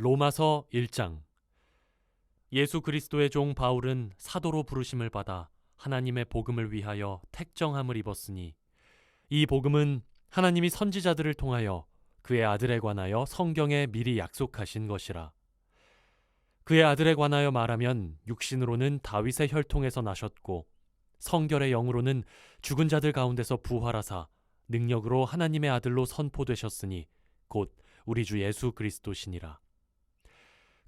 로마서 1장. 예수 그리스도의 종 바울은 사도로 부르심을 받아 하나님의 복음을 위하여 택정함을 입었으니 이 복음은 하나님이 선지자들을 통하여 그의 아들에 관하여 성경에 미리 약속하신 것이라. 그의 아들에 관하여 말하면 육신으로는 다윗의 혈통에서 나셨고 성결의 영으로는 죽은 자들 가운데서 부활하사 능력으로 하나님의 아들로 선포되셨으니 곧 우리 주 예수 그리스도시니라.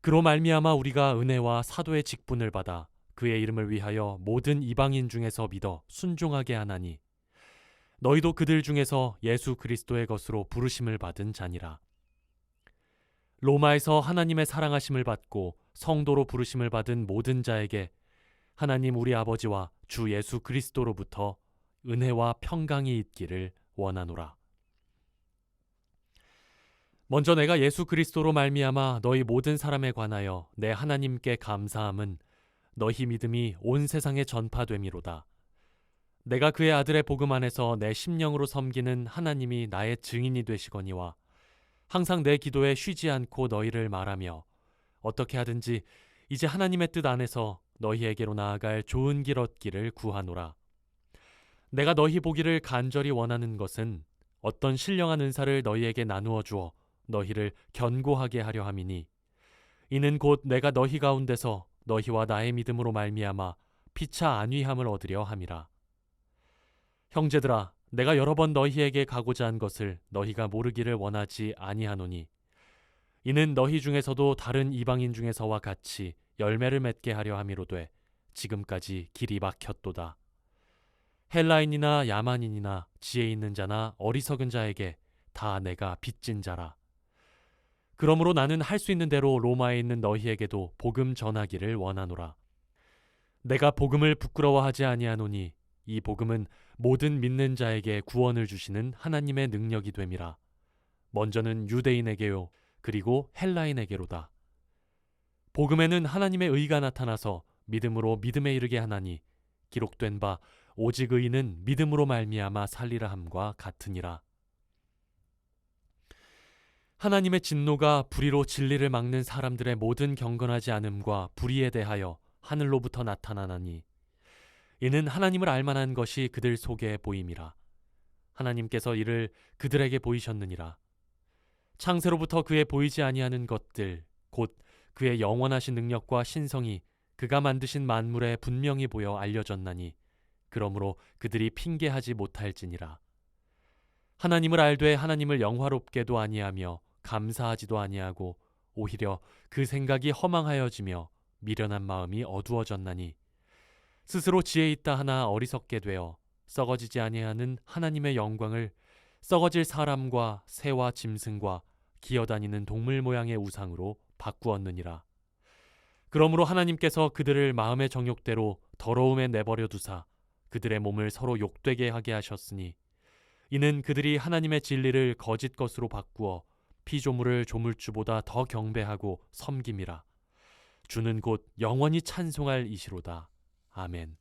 그로 말미암아 우리가 은혜와 사도의 직분을 받아 그의 이름을 위하여 모든 이방인 중에서 믿어 순종하게 하나니 너희도 그들 중에서 예수 그리스도의 것으로 부르심을 받은 자니라. 로마에서 하나님의 사랑하심을 받고 성도로 부르심을 받은 모든 자에게 하나님 우리 아버지와 주 예수 그리스도로부터 은혜와 평강이 있기를 원하노라. 먼저 내가 예수 그리스도로 말미암아 너희 모든 사람에 관하여 내 하나님께 감사함은 너희 믿음이 온 세상에 전파됨이로다. 내가 그의 아들의 복음 안에서 내 심령으로 섬기는 하나님이 나의 증인이 되시거니와 항상 내 기도에 쉬지 않고 너희를 말하며 어떻게 하든지 이제 하나님의 뜻 안에서 너희에게로 나아갈 좋은 길 얻기를 구하노라. 내가 너희 보기를 간절히 원하는 것은 어떤 신령한 은사를 너희에게 나누어 주어 너희를 견고하게 하려 함이니 이는 곧 내가 너희 가운데서 너희와 나의 믿음으로 말미암아 피차 안위함을 얻으려 함이라. 형제들아, 내가 여러 번 너희에게 가고자 한 것을 너희가 모르기를 원하지 아니하노니 이는 너희 중에서도 다른 이방인 중에서와 같이 열매를 맺게 하려 함이로되 지금까지 길이 막혔도다. 헬라인이나 야만인이나 지혜 있는 자나 어리석은 자에게 다 내가 빚진 자라. 그러므로 나는 할 수 있는 대로 로마에 있는 너희에게도 복음 전하기를 원하노라. 내가 복음을 부끄러워하지 아니하노니 이 복음은 모든 믿는 자에게 구원을 주시는 하나님의 능력이 됨이라. 먼저는 유대인에게요 그리고 헬라인에게로다. 복음에는 하나님의 의가 나타나서 믿음으로 믿음에 이르게 하나니 기록된 바 오직 의인은 믿음으로 말미암아 살리라 함과 같으니라. 하나님의 진노가 불의로 진리를 막는 사람들의 모든 경건하지 않음과 불의에 대하여 하늘로부터 나타나나니 이는 하나님을 알만한 것이 그들 속에 보임이라. 하나님께서 이를 그들에게 보이셨느니라. 창세로부터 그의 보이지 아니하는 것들 곧 그의 영원하신 능력과 신성이 그가 만드신 만물에 분명히 보여 알려졌나니 그러므로 그들이 핑계하지 못할지니라. 하나님을 알되 하나님을 영화롭게도 아니하며 감사하지도 아니하고 오히려 그 생각이 허망하여지며 미련한 마음이 어두워졌나니 스스로 지혜 있다 하나 어리석게 되어 썩어지지 아니하는 하나님의 영광을 썩어질 사람과 새와 짐승과 기어다니는 동물 모양의 우상으로 바꾸었느니라. 그러므로 하나님께서 그들을 마음의 정욕대로 더러움에 내버려 두사 그들의 몸을 서로 욕되게 하게 하셨으니 이는 그들이 하나님의 진리를 거짓 것으로 바꾸어 피조물을 조물주보다 더 경배하고 섬김이라. 주는 곧 영원히 찬송할 이시로다. 아멘.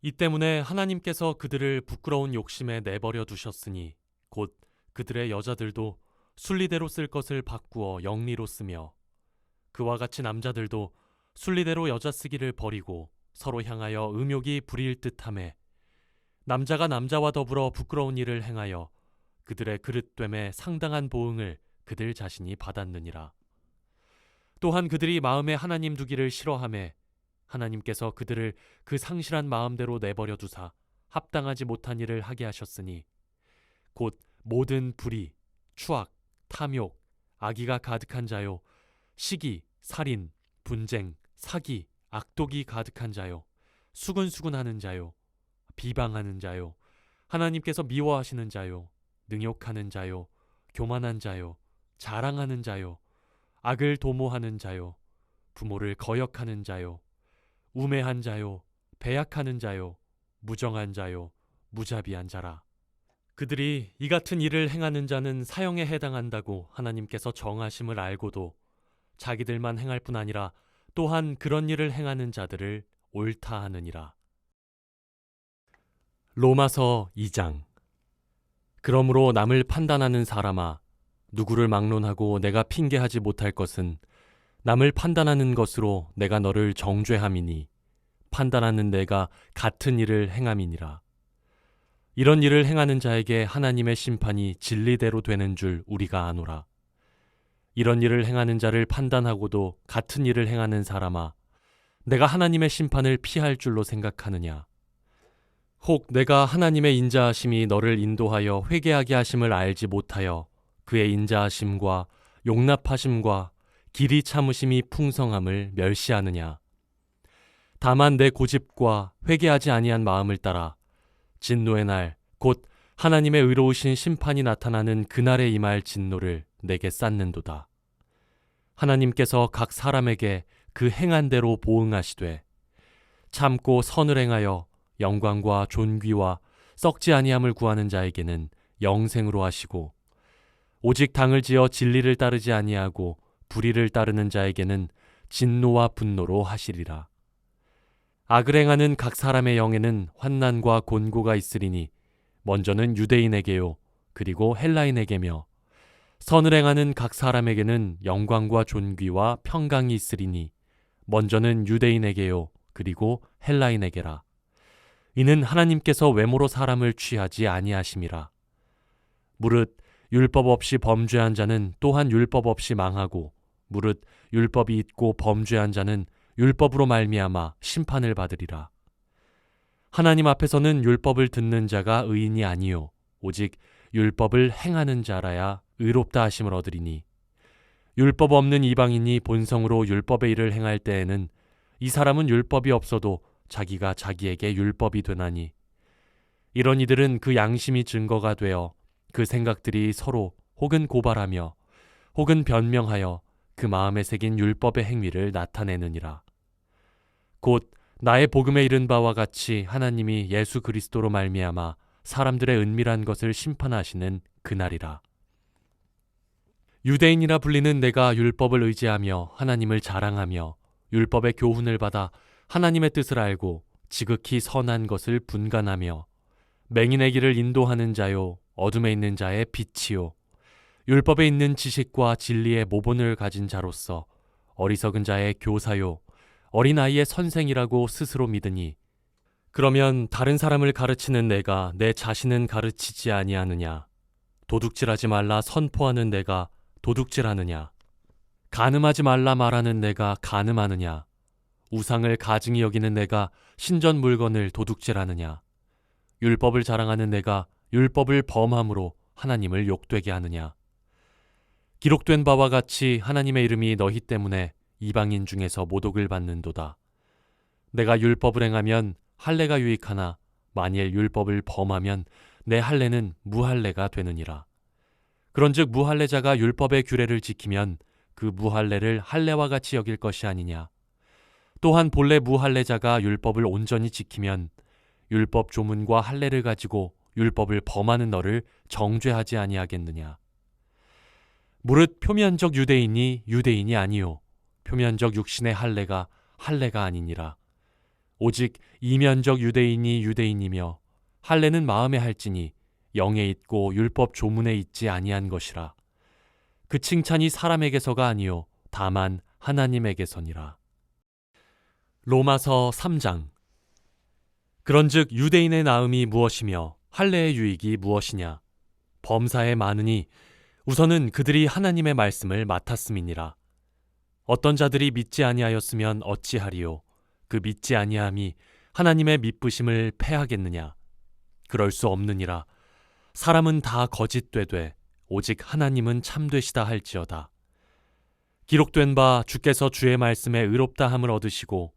이 때문에 하나님께서 그들을 부끄러운 욕심에 내버려 두셨으니 곧 그들의 여자들도 순리대로 쓸 것을 바꾸어 영리로 쓰며 그와 같이 남자들도 순리대로 여자 쓰기를 버리고 서로 향하여 음욕이 부릴 듯하매 남자가 남자와 더불어 부끄러운 일을 행하여 그들의 그릇됨에 상당한 보응을 그들 자신이 받았느니라. 또한 그들이 마음에 하나님 두기를 싫어하매 하나님께서 그들을 그 상실한 마음대로 내버려 두사 합당하지 못한 일을 하게 하셨으니 곧 모든 불의, 추악, 탐욕, 악의가 가득한 자요 시기, 살인, 분쟁, 사기, 악독이 가득한 자요 수근수근하는 자요 비방하는 자요 하나님께서 미워하시는 자요 능욕하는 자요 교만한 자요 자랑하는 자요 악을 도모하는 자요 부모를 거역하는 자요 우매한 자요 배약하는 자요 무정한 자요 무자비한 자라. 그들이 이 같은 일을 행하는 자는 사형에 해당한다고 하나님께서 정하심을 알고도 자기들만 행할 뿐 아니라 또한 그런 일을 행하는 자들을 옳다 하느니라. 로마서 2장. 그러므로 남을 판단하는 사람아 누구를 막론하고 내가 핑계하지 못할 것은 남을 판단하는 것으로 내가 너를 정죄함이니 판단하는 내가 같은 일을 행함이니라. 이런 일을 행하는 자에게 하나님의 심판이 진리대로 되는 줄 우리가 아노라. 이런 일을 행하는 자를 판단하고도 같은 일을 행하는 사람아, 내가 하나님의 심판을 피할 줄로 생각하느냐? 혹 내가 하나님의 인자하심이 너를 인도하여 회개하게 하심을 알지 못하여 그의 인자하심과 용납하심과 길이 참으심이 풍성함을 멸시하느냐? 다만 내 고집과 회개하지 아니한 마음을 따라 진노의 날, 곧 하나님의 의로우신 심판이 나타나는 그날에 임할 진노를 내게 쌓는도다. 하나님께서 각 사람에게 그 행한 대로 보응하시되 참고 선을 행하여 영광과 존귀와 썩지 아니함을 구하는 자에게는 영생으로 하시고 오직 당을 지어 진리를 따르지 아니하고 불의를 따르는 자에게는 진노와 분노로 하시리라. 악을 행하는 각 사람의 영에는 환난과 곤고가 있으리니 먼저는 유대인에게요 그리고 헬라인에게며 선을 행하는 각 사람에게는 영광과 존귀와 평강이 있으리니 먼저는 유대인에게요 그리고 헬라인에게라. 이는 하나님께서 외모로 사람을 취하지 아니하심이라. 무릇 율법 없이 범죄한 자는 또한 율법 없이 망하고 무릇 율법이 있고 범죄한 자는 율법으로 말미암아 심판을 받으리라. 하나님 앞에서는 율법을 듣는 자가 의인이 아니요 오직 율법을 행하는 자라야 의롭다 하심을 얻으리니 율법 없는 이방인이 본성으로 율법의 일을 행할 때에는 이 사람은 율법이 없어도 자기가 자기에게 율법이 되나니 이런 이들은 그 양심이 증거가 되어 그 생각들이 서로 혹은 고발하며 혹은 변명하여 그 마음에 새긴 율법의 행위를 나타내느니라. 곧 나의 복음에 이른 바와 같이 하나님이 예수 그리스도로 말미암아 사람들의 은밀한 것을 심판하시는 그날이라. 유대인이라 불리는 내가 율법을 의지하며 하나님을 자랑하며 율법의 교훈을 받아 하나님의 뜻을 알고 지극히 선한 것을 분간하며 맹인의 길을 인도하는 자요 어둠에 있는 자의 빛이요 율법에 있는 지식과 진리의 모본을 가진 자로서 어리석은 자의 교사요 어린아이의 선생이라고 스스로 믿으니 그러면 다른 사람을 가르치는 내가 내 자신은 가르치지 아니하느냐? 도둑질하지 말라 선포하는 내가 도둑질하느냐? 간음하지 말라 말하는 내가 간음하느냐? 우상을 가증히 여기는 내가 신전 물건을 도둑질하느냐? 율법을 자랑하는 내가 율법을 범함으로 하나님을 욕되게 하느냐? 기록된 바와 같이 하나님의 이름이 너희 때문에 이방인 중에서 모독을 받는도다. 내가 율법을 행하면 할례가 유익하나 만일 율법을 범하면 내 할례는 무할례가 되느니라. 그런즉 무할례자가 율법의 규례를 지키면 그 무할례를 할례와 같이 여길 것이 아니냐. 또한 본래 무할례자가 율법을 온전히 지키면 율법 조문과 할례를 가지고 율법을 범하는 너를 정죄하지 아니하겠느냐. 무릇 표면적 유대인이 유대인이 아니요 표면적 육신의 할례가 할례가 아니니라. 오직 이면적 유대인이 유대인이며 할례는 마음에 할지니 영에 있고 율법 조문에 있지 아니한 것이라. 그 칭찬이 사람에게서가 아니요 다만 하나님에게서니라. 로마서 3장. 그런즉 유대인의 나음이 무엇이며 할례의 유익이 무엇이냐? 범사에 많으니 우선은 그들이 하나님의 말씀을 맡았음이니라. 어떤 자들이 믿지 아니하였으면 어찌하리요? 그 믿지 아니함이 하나님의 믿부심을 패하겠느냐? 그럴 수 없느니라. 사람은 다 거짓되되 오직 하나님은 참되시다 할지어다. 기록된 바 주께서 주의 말씀에 의롭다함을 얻으시고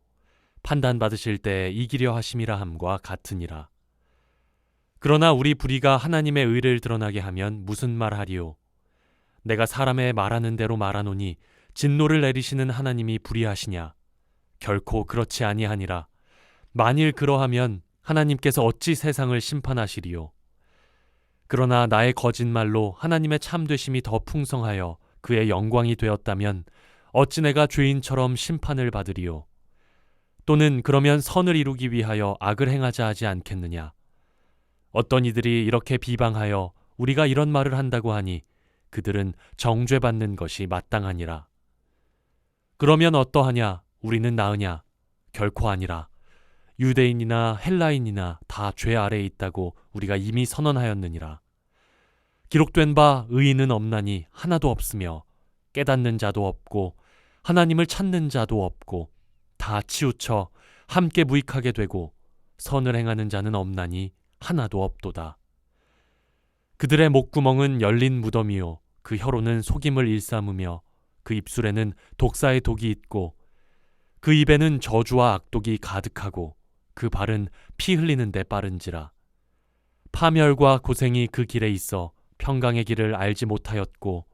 판단받으실 때 이기려 하심이라 함과 같으니라. 그러나 우리 불의가 하나님의 의를 드러나게 하면 무슨 말하리요? 내가 사람의 말하는 대로 말하노니 진노를 내리시는 하나님이 불의하시냐? 결코 그렇지 아니하니라. 만일 그러하면 하나님께서 어찌 세상을 심판하시리요? 그러나 나의 거짓말로 하나님의 참되심이 더 풍성하여 그의 영광이 되었다면 어찌 내가 죄인처럼 심판을 받으리요? 또는 그러면 선을 이루기 위하여 악을 행하자 하지 않겠느냐? 어떤 이들이 이렇게 비방하여 우리가 이런 말을 한다고 하니 그들은 정죄받는 것이 마땅하니라. 그러면 어떠하냐? 우리는 나으냐? 결코 아니라. 유대인이나 헬라인이나 다 죄 아래에 있다고 우리가 이미 선언하였느니라. 기록된 바 의인은 없나니 하나도 없으며 깨닫는 자도 없고 하나님을 찾는 자도 없고 다 치우쳐 함께 무익하게 되고 선을 행하는 자는 없나니 하나도 없도다. 그들의 목구멍은 열린 무덤이요 그 혀로는 속임을 일삼으며 그 입술에는 독사의 독이 있고 그 입에는 저주와 악독이 가득하고 그 발은 피 흘리는 데 빠른지라. 파멸과 고생이 그 길에 있어 평강의 길을 알지 못하였고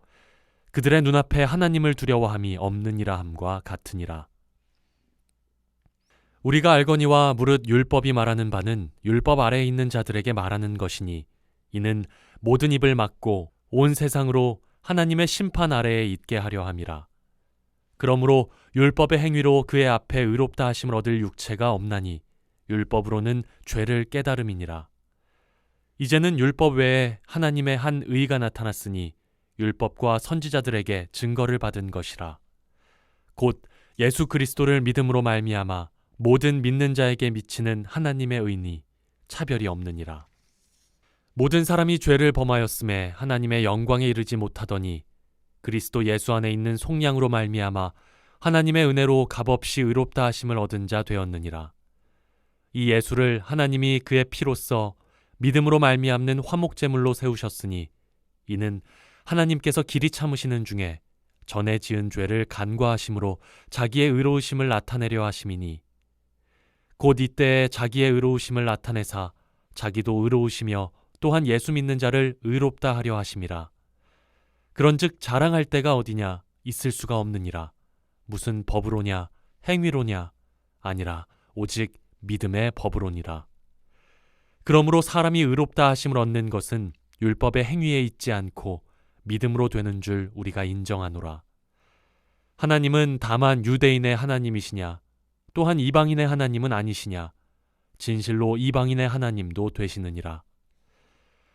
그들의 눈앞에 하나님을 두려워함이 없느니라 함과 같으니라. 우리가 알거니와 무릇 율법이 말하는 바는 율법 아래에 있는 자들에게 말하는 것이니 이는 모든 입을 막고 온 세상으로 하나님의 심판 아래에 있게 하려 함이라. 그러므로 율법의 행위로 그의 앞에 의롭다 하심을 얻을 육체가 없나니 율법으로는 죄를 깨달음이니라. 이제는 율법 외에 하나님의 한 의가 나타났으니 율법과 선지자들에게 증거를 받은 것이라. 곧 예수 그리스도를 믿음으로 말미암아 모든 믿는 자에게 미치는 하나님의 의니 차별이 없느니라. 모든 사람이 죄를 범하였음에 하나님의 영광에 이르지 못하더니 그리스도 예수 안에 있는 속량으로 말미암아 하나님의 은혜로 값없이 의롭다 하심을 얻은 자 되었느니라. 이 예수를 하나님이 그의 피로써 믿음으로 말미암는 화목제물로 세우셨으니 이는 하나님께서 길이 참으시는 중에 전에 지은 죄를 간과하심으로 자기의 의로우심을 나타내려 하심이니 곧 이때에 자기의 의로우심을 나타내사 자기도 의로우시며 또한 예수 믿는 자를 의롭다 하려 하심이라. 그런즉 자랑할 때가 어디냐? 있을 수가 없느니라. 무슨 법으로냐? 행위로냐? 아니라 오직 믿음의 법으로니라. 그러므로 사람이 의롭다 하심을 얻는 것은 율법의 행위에 있지 않고 믿음으로 되는 줄 우리가 인정하노라. 하나님은 다만 유대인의 하나님이시냐? 또한 이방인의 하나님은 아니시냐? 진실로 이방인의 하나님도 되시느니라.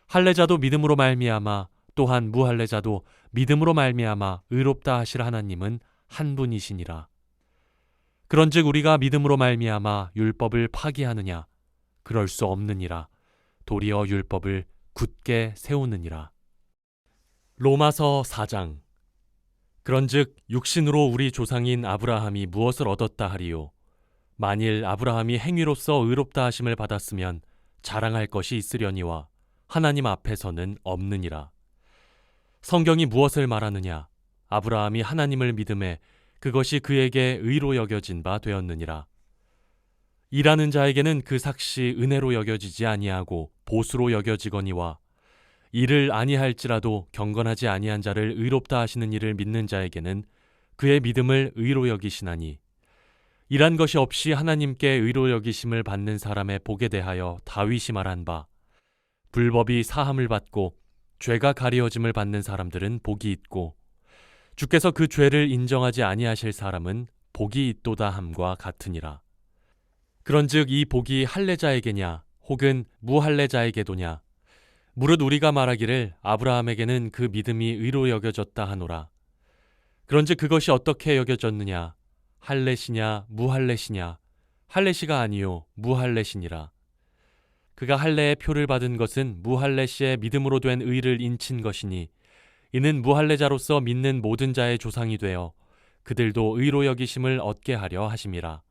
할례자도 믿음으로 말미암아 또한 무할례자도 믿음으로 말미암아 의롭다 하실 하나님은 한 분이시니라. 그런즉 우리가 믿음으로 말미암아 율법을 파기하느냐? 그럴 수 없느니라. 도리어 율법을 굳게 세우느니라. 로마서 4장. 그런즉 육신으로 우리 조상인 아브라함이 무엇을 얻었다 하리요? 만일 아브라함이 행위로서 의롭다 하심을 받았으면 자랑할 것이 있으려니와 하나님 앞에서는 없느니라. 성경이 무엇을 말하느냐? 아브라함이 하나님을 믿음에 그것이 그에게 의로 여겨진 바 되었느니라. 일하는 자에게는 그 삭시 은혜로 여겨지지 아니하고 보수로 여겨지거니와 일을 아니할지라도 경건하지 아니한 자를 의롭다 하시는 이를 믿는 자에게는 그의 믿음을 의로 여기시나니 일한 것이 없이 하나님께 의로 여기심을 받는 사람의 복에 대하여 다윗이 말한 바 불법이 사함을 받고 죄가 가리워짐을 받는 사람들은 복이 있고 주께서 그 죄를 인정하지 아니하실 사람은 복이 있도다 함과 같으니라. 그런즉 이 복이 할례자에게냐 혹은 무할례자에게도냐? 무릇 우리가 말하기를 아브라함에게는 그 믿음이 의로 여겨졌다 하노라. 그런즉 그것이 어떻게 여겨졌느냐? 할례시냐 무할례시냐? 할례시가 아니요 무할례시니라. 그가 할례의 표를 받은 것은 무할례시의 믿음으로 된 의를 인친 것이니 이는 무할례자로서 믿는 모든 자의 조상이 되어 그들도 의로 여기심을 얻게 하려 하심이라.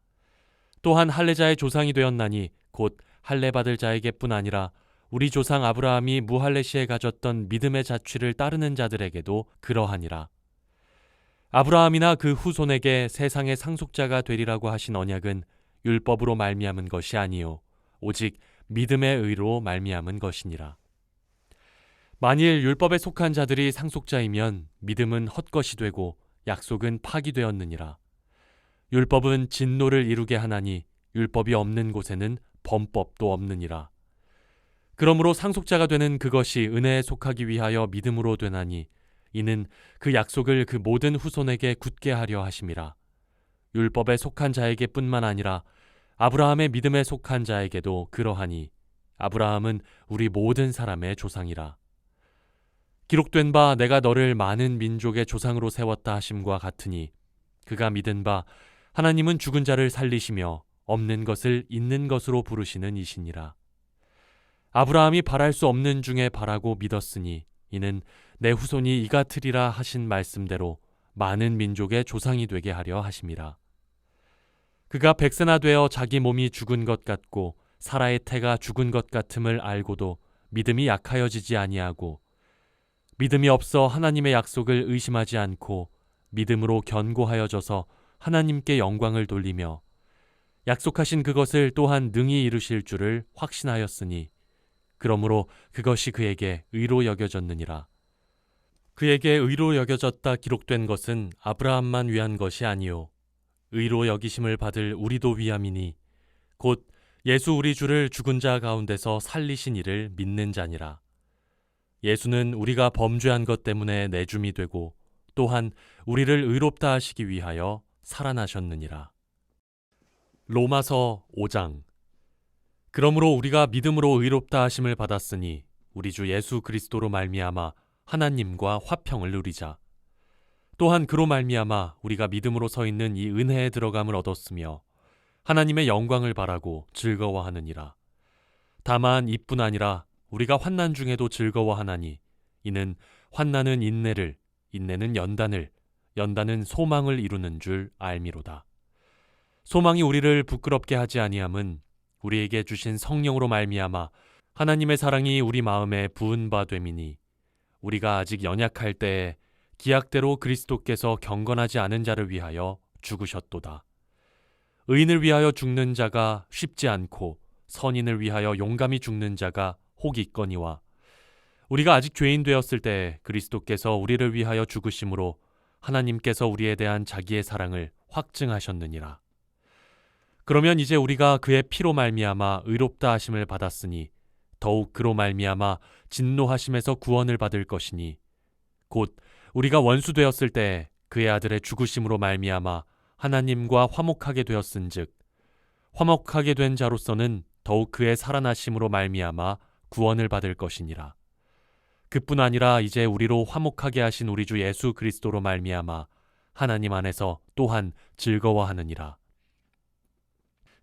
또한 할례자의 조상이 되었나니 곧 할례 받을 자에게뿐 아니라 우리 조상 아브라함이 무할례시에 가졌던 믿음의 자취를 따르는 자들에게도 그러하니라. 아브라함이나 그 후손에게 세상의 상속자가 되리라고 하신 언약은 율법으로 말미암은 것이 아니요 오직 믿음의 의로 말미암은 것이니라. 만일 율법에 속한 자들이 상속자이면 믿음은 헛것이 되고 약속은 파기되었느니라. 율법은 진노를 이루게 하나니 율법이 없는 곳에는 범법도 없느니라. 그러므로 상속자가 되는 그것이 은혜에 속하기 위하여 믿음으로 되나니 이는 그 약속을 그 모든 후손에게 굳게 하려 하심이라. 율법에 속한 자에게뿐만 아니라 아브라함의 믿음에 속한 자에게도 그러하니 아브라함은 우리 모든 사람의 조상이라. 기록된 바 내가 너를 많은 민족의 조상으로 세웠다 하심과 같으니 그가 믿은 바 하나님은 죽은 자를 살리시며 없는 것을 있는 것으로 부르시는 이시니라. 아브라함이 바랄 수 없는 중에 바라고 믿었으니 이는 내 후손이 이같으리라 하신 말씀대로 많은 민족의 조상이 되게 하려 하심이라. 그가 백세나 되어 자기 몸이 죽은 것 같고 사라의 태가 죽은 것 같음을 알고도 믿음이 약하여지지 아니하고 믿음이 없어 하나님의 약속을 의심하지 않고 믿음으로 견고하여져서 하나님께 영광을 돌리며 약속하신 그것을 또한 능히 이루실 줄을 확신하였으니 그러므로 그것이 그에게 의로 여겨졌느니라. 그에게 의로 여겨졌다 기록된 것은 아브라함만 위한 것이 아니요 의로 여기심을 받을 우리도 위함이니 곧 예수 우리 주를 죽은 자 가운데서 살리신 이를 믿는 자니라. 예수는 우리가 범죄한 것 때문에 내줌이 되고 또한 우리를 의롭다 하시기 위하여 살아나셨느니라. 로마서 5장. 그러므로 우리가 믿음으로 의롭다 하심을 받았으니 우리 주 예수 그리스도로 말미암아 하나님과 화평을 누리자. 또한 그로 말미암아 우리가 믿음으로 서 있는 이 은혜에 들어감을 얻었으며 하나님의 영광을 바라고 즐거워하느니라. 다만 이뿐 아니라 우리가 환난 중에도 즐거워하나니 이는 환난은 인내를, 인내는 연단을, 연단은 소망을 이루는 줄 알미로다. 소망이 우리를 부끄럽게 하지 아니함은 우리에게 주신 성령으로 말미암아 하나님의 사랑이 우리 마음에 부은 바 됨이니 우리가 아직 연약할 때에 기약대로 그리스도께서 경건하지 않은 자를 위하여 죽으셨도다. 의인을 위하여 죽는 자가 쉽지 않고 선인을 위하여 용감히 죽는 자가 혹 있거니와 우리가 아직 죄인 되었을 때 그리스도께서 우리를 위하여 죽으심으로 하나님께서 우리에 대한 자기의 사랑을 확증하셨느니라. 그러면 이제 우리가 그의 피로 말미암아 의롭다 하심을 받았으니 더욱 그로 말미암아 진노하심에서 구원을 받을 것이니 곧 우리가 원수 되었을 때 그의 아들의 죽으심으로 말미암아 하나님과 화목하게 되었은즉 화목하게 된 자로서는 더욱 그의 살아나심으로 말미암아 구원을 받을 것이니라. 그뿐 아니라 이제 우리로 화목하게 하신 우리 주 예수 그리스도로 말미암아 하나님 안에서 또한 즐거워하느니라.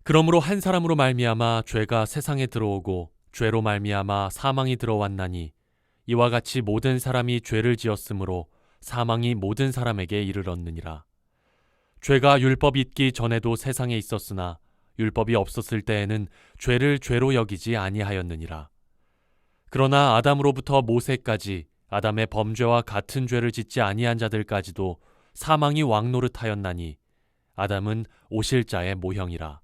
그러므로 한 사람으로 말미암아 죄가 세상에 들어오고 죄로 말미암아 사망이 들어왔나니 이와 같이 모든 사람이 죄를 지었으므로 사망이 모든 사람에게 이르렀느니라. 죄가 율법이 있기 전에도 세상에 있었으나 율법이 없었을 때에는 죄를 죄로 여기지 아니하였느니라. 그러나 아담으로부터 모세까지 아담의 범죄와 같은 죄를 짓지 아니한 자들까지도 사망이 왕노릇하였나니 아담은 오실 자의 모형이라.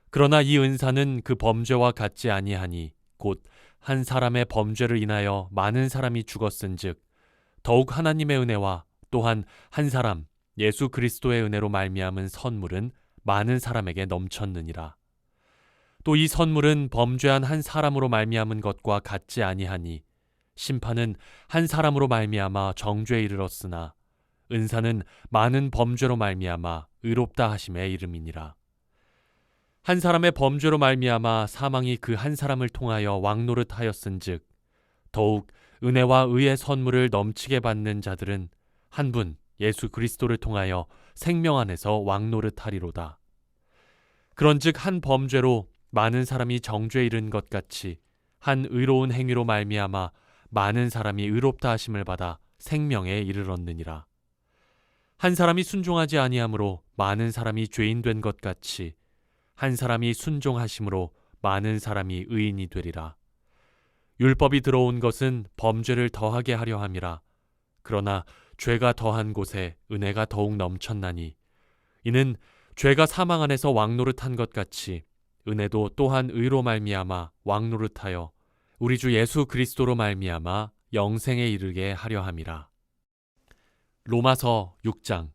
그러나 이 은사는 그 범죄와 같지 아니하니 곧 한 사람의 범죄를 인하여 많은 사람이 죽었은즉 더욱 하나님의 은혜와 또한 한 사람 예수 그리스도의 은혜로 말미암은 선물은 많은 사람에게 넘쳤느니라. 또 이 선물은 범죄한 한 사람으로 말미암은 것과 같지 아니하니 심판은 한 사람으로 말미암아 정죄에 이르렀으나 은사는 많은 범죄로 말미암아 의롭다 하심에 이름이니라. 한 사람의 범죄로 말미암아 사망이 그 한 사람을 통하여 왕노릇하였은즉 더욱 은혜와 의의 선물을 넘치게 받는 자들은 한 분 예수 그리스도를 통하여 생명 안에서 왕노릇하리로다. 그런즉 한 범죄로 많은 사람이 정죄에 이른 것 같이 한 의로운 행위로 말미암아 많은 사람이 의롭다 하심을 받아 생명에 이르렀느니라. 한 사람이 순종하지 아니하므로 많은 사람이 죄인 된 것 같이 한 사람이 순종하심으로 많은 사람이 의인이 되리라. 율법이 들어온 것은 범죄를 더하게 하려 함이라. 그러나 죄가 더한 곳에 은혜가 더욱 넘쳤나니 이는 죄가 사망 안에서 왕노릇한 것 같이 은혜도 또한 의로 말미암아 왕노릇하여 우리 주 예수 그리스도로 말미암아 영생에 이르게 하려 함이라. 로마서 6장.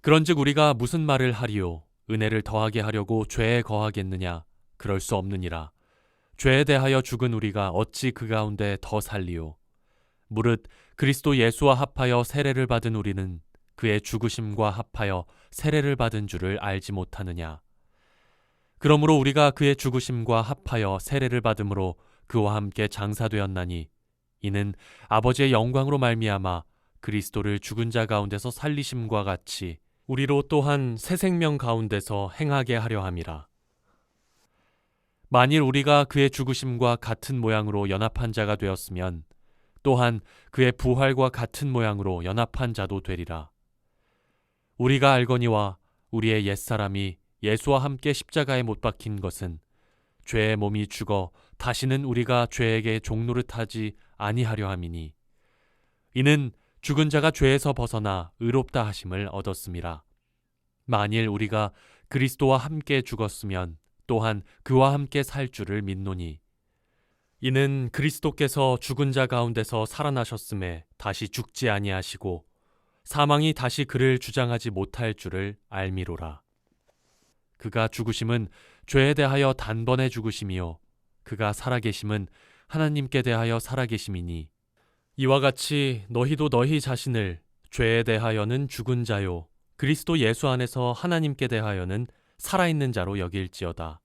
그런즉 우리가 무슨 말을 하리요? 은혜를 더하게 하려고 죄에 거하겠느냐? 그럴 수 없느니라. 죄에 대하여 죽은 우리가 어찌 그 가운데 더 살리요? 무릇 그리스도 예수와 합하여 세례를 받은 우리는 그의 죽으심과 합하여 세례를 받은 줄을 알지 못하느냐? 그러므로 우리가 그의 죽으심과 합하여 세례를 받음으로 그와 함께 장사되었나니 이는 아버지의 영광으로 말미암아 그리스도를 죽은 자 가운데서 살리심과 같이 우리로 또한 새 생명 가운데서 행하게 하려 함이라. 만일 우리가 그의 죽으심과 같은 모양으로 연합한 자가 되었으면 또한 그의 부활과 같은 모양으로 연합한 자도 되리라. 우리가 알거니와 우리의 옛사람이 예수와 함께 십자가에 못 박힌 것은 죄의 몸이 죽어 다시는 우리가 죄에게 종노릇하지 아니하려 함이니 이는 죽은 자가 죄에서 벗어나 의롭다 하심을 얻었음이라. 만일 우리가 그리스도와 함께 죽었으면 또한 그와 함께 살 줄을 믿노니 이는 그리스도께서 죽은 자 가운데서 살아나셨음에 다시 죽지 아니하시고 사망이 다시 그를 주장하지 못할 줄을 알미로라. 그가 죽으심은 죄에 대하여 단번에 죽으심이요 그가 살아계심은 하나님께 대하여 살아계심이니 이와 같이 너희도 너희 자신을 죄에 대하여는 죽은 자요 그리스도 예수 안에서 하나님께 대하여는 살아있는 자로 여길지어다.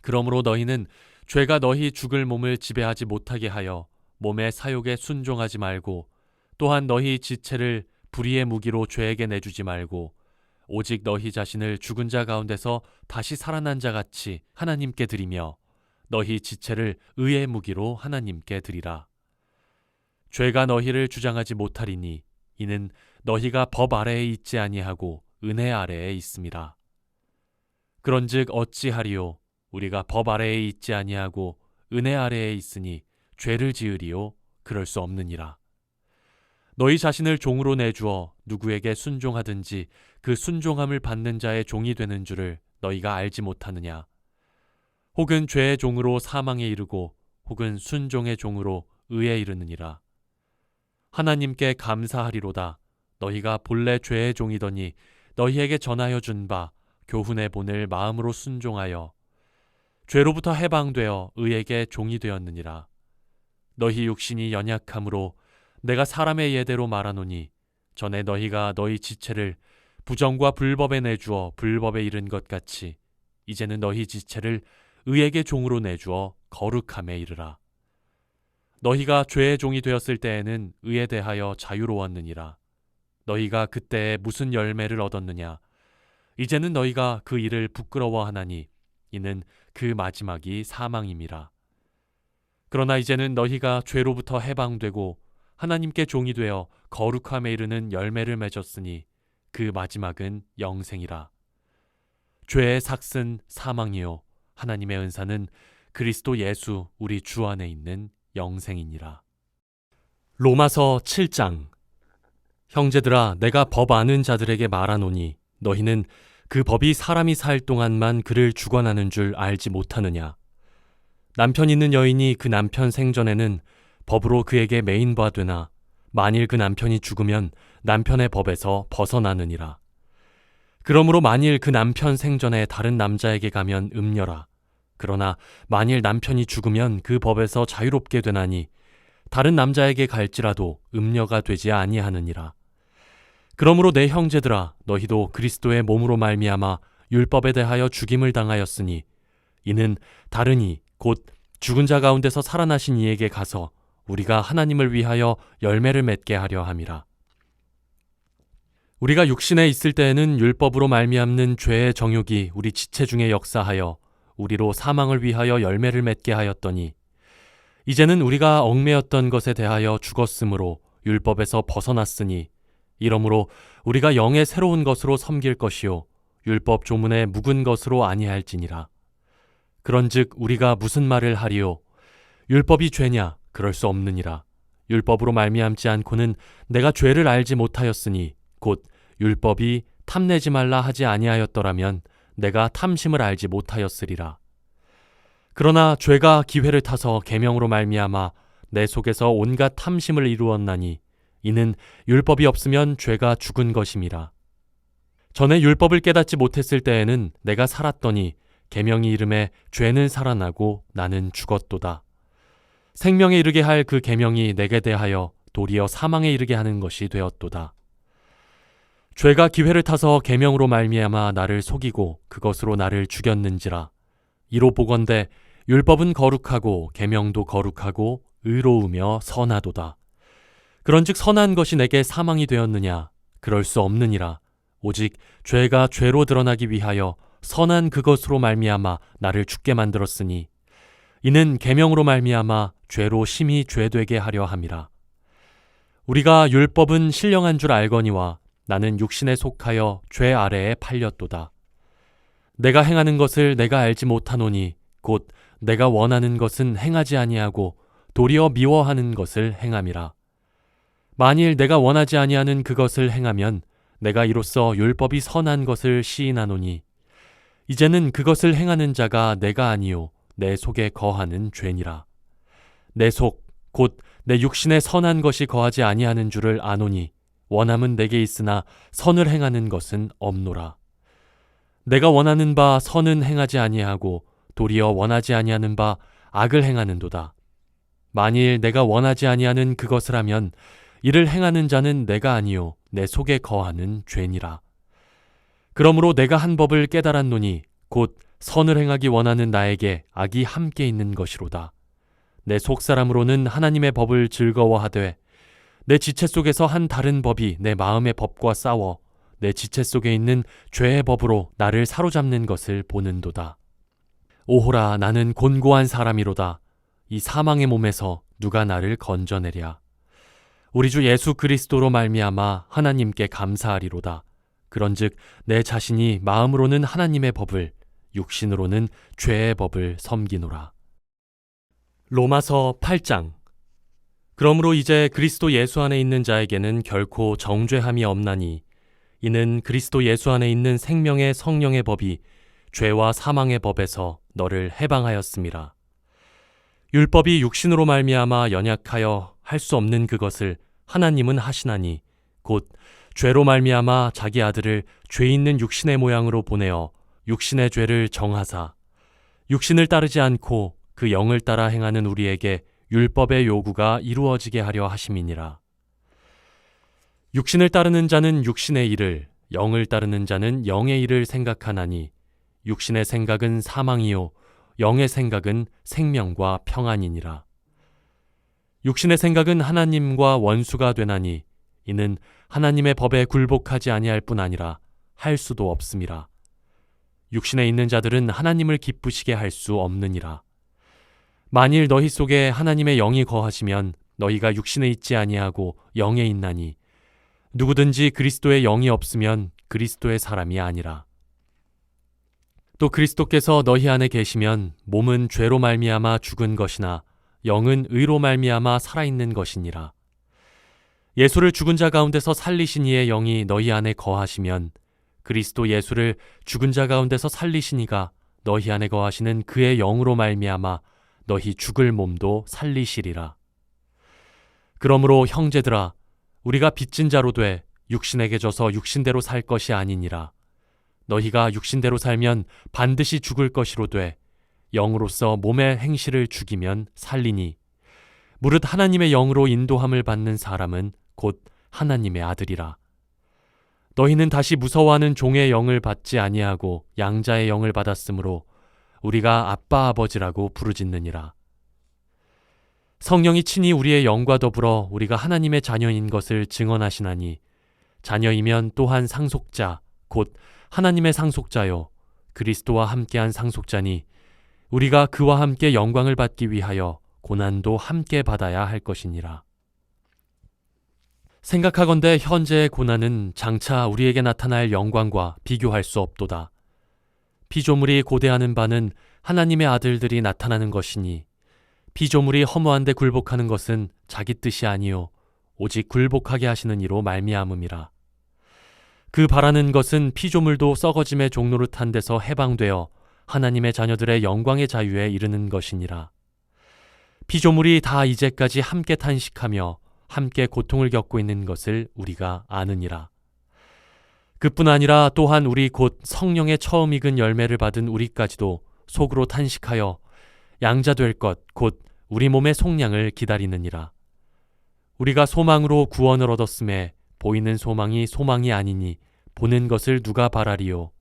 그러므로 너희는 죄가 너희 죽을 몸을 지배하지 못하게 하여 몸의 사욕에 순종하지 말고 또한 너희 지체를 불의의 무기로 죄에게 내주지 말고 오직 너희 자신을 죽은 자 가운데서 다시 살아난 자 같이 하나님께 드리며 너희 지체를 의의 무기로 하나님께 드리라. 죄가 너희를 주장하지 못하리니 이는 너희가 법 아래에 있지 아니하고 은혜 아래에 있음이라. 그런즉 어찌하리요? 우리가 법 아래에 있지 아니하고 은혜 아래에 있으니 죄를 지으리요? 그럴 수 없느니라. 너희 자신을 종으로 내주어 누구에게 순종하든지 그 순종함을 받는 자의 종이 되는 줄을 너희가 알지 못하느냐? 혹은 죄의 종으로 사망에 이르고 혹은 순종의 종으로 의에 이르느니라. 하나님께 감사하리로다. 너희가 본래 죄의 종이더니 너희에게 전하여 준 바 교훈의 본을 마음으로 순종하여 죄로부터 해방되어 의에게 종이 되었느니라. 너희 육신이 연약함으로 내가 사람의 예대로 말하노니 전에 너희가 너희 지체를 부정과 불법에 내주어 불법에 이른 것 같이 이제는 너희 지체를 의에게 종으로 내주어 거룩함에 이르라. 너희가 죄의 종이 되었을 때에는 의에 대하여 자유로웠느니라. 너희가 그때에 무슨 열매를 얻었느냐? 이제는 너희가 그 일을 부끄러워하나니 이는 그 마지막이 사망임이라. 그러나 이제는 너희가 죄로부터 해방되고 하나님께 종이 되어 거룩함에 이르는 열매를 맺었으니 그 마지막은 영생이라. 죄의 삭은 사망이요 하나님의 은사는 그리스도 예수 우리 주 안에 있는 영생이니라. 로마서 7장. 형제들아, 내가 법 아는 자들에게 말하노니 너희는 그 법이 사람이 살 동안만 그를 주관하는 줄 알지 못하느냐? 남편 있는 여인이 그 남편 생전에는 법으로 그에게 매인바 되나 만일 그 남편이 죽으면 남편의 법에서 벗어나느니라. 그러므로 만일 그 남편 생전에 다른 남자에게 가면 음녀라. 그러나 만일 남편이 죽으면 그 법에서 자유롭게 되나니 다른 남자에게 갈지라도 음녀가 되지 아니하느니라. 그러므로 내 형제들아, 너희도 그리스도의 몸으로 말미암아 율법에 대하여 죽임을 당하였으니 이는 다르니 곧 죽은 자 가운데서 살아나신 이에게 가서 우리가 하나님을 위하여 열매를 맺게 하려 함이라. 우리가 육신에 있을 때에는 율법으로 말미암는 죄의 정욕이 우리 지체 중에 역사하여 우리로 사망을 위하여 열매를 맺게 하였더니 이제는 우리가 얽매였던 것에 대하여 죽었으므로 율법에서 벗어났으니 이러므로 우리가 영의 새로운 것으로 섬길 것이요 율법 조문의 묵은 것으로 아니할지니라. 그런즉 우리가 무슨 말을 하리요? 율법이 죄냐? 그럴 수 없느니라. 율법으로 말미암지 않고는 내가 죄를 알지 못하였으니 곧 율법이 탐내지 말라 하지 아니하였더라면 내가 탐심을 알지 못하였으리라. 그러나 죄가 기회를 타서 계명으로 말미암아 내 속에서 온갖 탐심을 이루었나니 이는 율법이 없으면 죄가 죽은 것임이라. 전에 율법을 깨닫지 못했을 때에는 내가 살았더니 계명이 이름에 죄는 살아나고 나는 죽었도다. 생명에 이르게 할 그 계명이 내게 대하여 도리어 사망에 이르게 하는 것이 되었도다. 죄가 기회를 타서 계명으로 말미암아 나를 속이고 그것으로 나를 죽였는지라. 이로 보건대 율법은 거룩하고 계명도 거룩하고 의로우며 선하도다. 그런즉 선한 것이 내게 사망이 되었느냐? 그럴 수 없느니라. 오직 죄가 죄로 드러나기 위하여 선한 그것으로 말미암아 나를 죽게 만들었으니 이는 계명으로 말미암아 죄로 심히 죄되게 하려 함이라. 우리가 율법은 신령한 줄 알거니와 나는 육신에 속하여 죄 아래에 팔렸도다. 내가 행하는 것을 내가 알지 못하노니 곧 내가 원하는 것은 행하지 아니하고 도리어 미워하는 것을 행함이라. 만일 내가 원하지 아니하는 그것을 행하면 내가 이로써 율법이 선한 것을 시인하노니 이제는 그것을 행하는 자가 내가 아니요 내 속에 거하는 죄니라. 내 속 곧 내 육신에 선한 것이 거하지 아니하는 줄을 아노니 원함은 내게 있으나 선을 행하는 것은 없노라. 내가 원하는 바 선은 행하지 아니하고 도리어 원하지 아니하는 바 악을 행하는도다. 만일 내가 원하지 아니하는 그것을 하면 이를 행하는 자는 내가 아니요 내 속에 거하는 죄니라. 그러므로 내가 한 법을 깨달았노니 곧 선을 행하기 원하는 나에게 악이 함께 있는 것이로다. 내 속사람으로는 하나님의 법을 즐거워하되 내 지체 속에서 한 다른 법이 내 마음의 법과 싸워 내 지체 속에 있는 죄의 법으로 나를 사로잡는 것을 보는도다. 오호라, 나는 곤고한 사람이로다. 이 사망의 몸에서 누가 나를 건져내랴. 우리 주 예수 그리스도로 말미암아 하나님께 감사하리로다. 그런즉 내 자신이 마음으로는 하나님의 법을, 육신으로는 죄의 법을 섬기노라. 로마서 8장. 그러므로 이제 그리스도 예수 안에 있는 자에게는 결코 정죄함이 없나니 이는 그리스도 예수 안에 있는 생명의 성령의 법이 죄와 사망의 법에서 너를 해방하였음이라. 율법이 육신으로 말미암아 연약하여 할 수 없는 그것을 하나님은 하시나니 곧 죄로 말미암아 자기 아들을 죄 있는 육신의 모양으로 보내어 육신의 죄를 정하사 육신을 따르지 않고 그 영을 따라 행하는 우리에게 율법의 요구가 이루어지게 하려 하심이니라. 육신을 따르는 자는 육신의 일을, 영을 따르는 자는 영의 일을 생각하나니 육신의 생각은 사망이요 영의 생각은 생명과 평안이니라. 육신의 생각은 하나님과 원수가 되나니 이는 하나님의 법에 굴복하지 아니할 뿐 아니라 할 수도 없음이라. 육신에 있는 자들은 하나님을 기쁘시게 할 수 없느니라. 만일 너희 속에 하나님의 영이 거하시면 너희가 육신에 있지 아니하고 영에 있나니 누구든지 그리스도의 영이 없으면 그리스도의 사람이 아니라. 또 그리스도께서 너희 안에 계시면 몸은 죄로 말미암아 죽은 것이나 영은 의로 말미암아 살아있는 것이니라. 예수를 죽은 자 가운데서 살리신 이의 영이 너희 안에 거하시면 그리스도 예수를 죽은 자 가운데서 살리신 이가 너희 안에 거하시는 그의 영으로 말미암아 너희 죽을 몸도 살리시리라. 그러므로 형제들아, 우리가 빚진 자로 돼 육신에게 져서 육신대로 살 것이 아니니라. 너희가 육신대로 살면 반드시 죽을 것이로 돼 영으로서 몸의 행실을 죽이면 살리니 무릇 하나님의 영으로 인도함을 받는 사람은 곧 하나님의 아들이라. 너희는 다시 무서워하는 종의 영을 받지 아니하고 양자의 영을 받았으므로 우리가 아빠 아버지라고 부르짖느니라. 성령이 친히 우리의 영과 더불어 우리가 하나님의 자녀인 것을 증언하시나니 자녀이면 또한 상속자 곧 하나님의 상속자요 그리스도와 함께한 상속자니 우리가 그와 함께 영광을 받기 위하여 고난도 함께 받아야 할 것이니라. 생각하건대 현재의 고난은 장차 우리에게 나타날 영광과 비교할 수 없도다. 피조물이 고대하는 바는 하나님의 아들들이 나타나는 것이니 피조물이 허무한 데 굴복하는 것은 자기 뜻이 아니요 오직 굴복하게 하시는 이로 말미암음이라. 그 바라는 것은 피조물도 썩어짐의 종노릇한 데서 해방되어 하나님의 자녀들의 영광의 자유에 이르는 것이니라. 피조물이 다 이제까지 함께 탄식하며 함께 고통을 겪고 있는 것을 우리가 아느니라. 그뿐 아니라 또한 우리 곧 성령의 처음 익은 열매를 받은 우리까지도 속으로 탄식하여 양자 될 것 곧 우리 몸의 속량을 기다리느니라. 우리가 소망으로 구원을 얻었음에 보이는 소망이 소망이 아니니 보는 것을 누가 바라리요.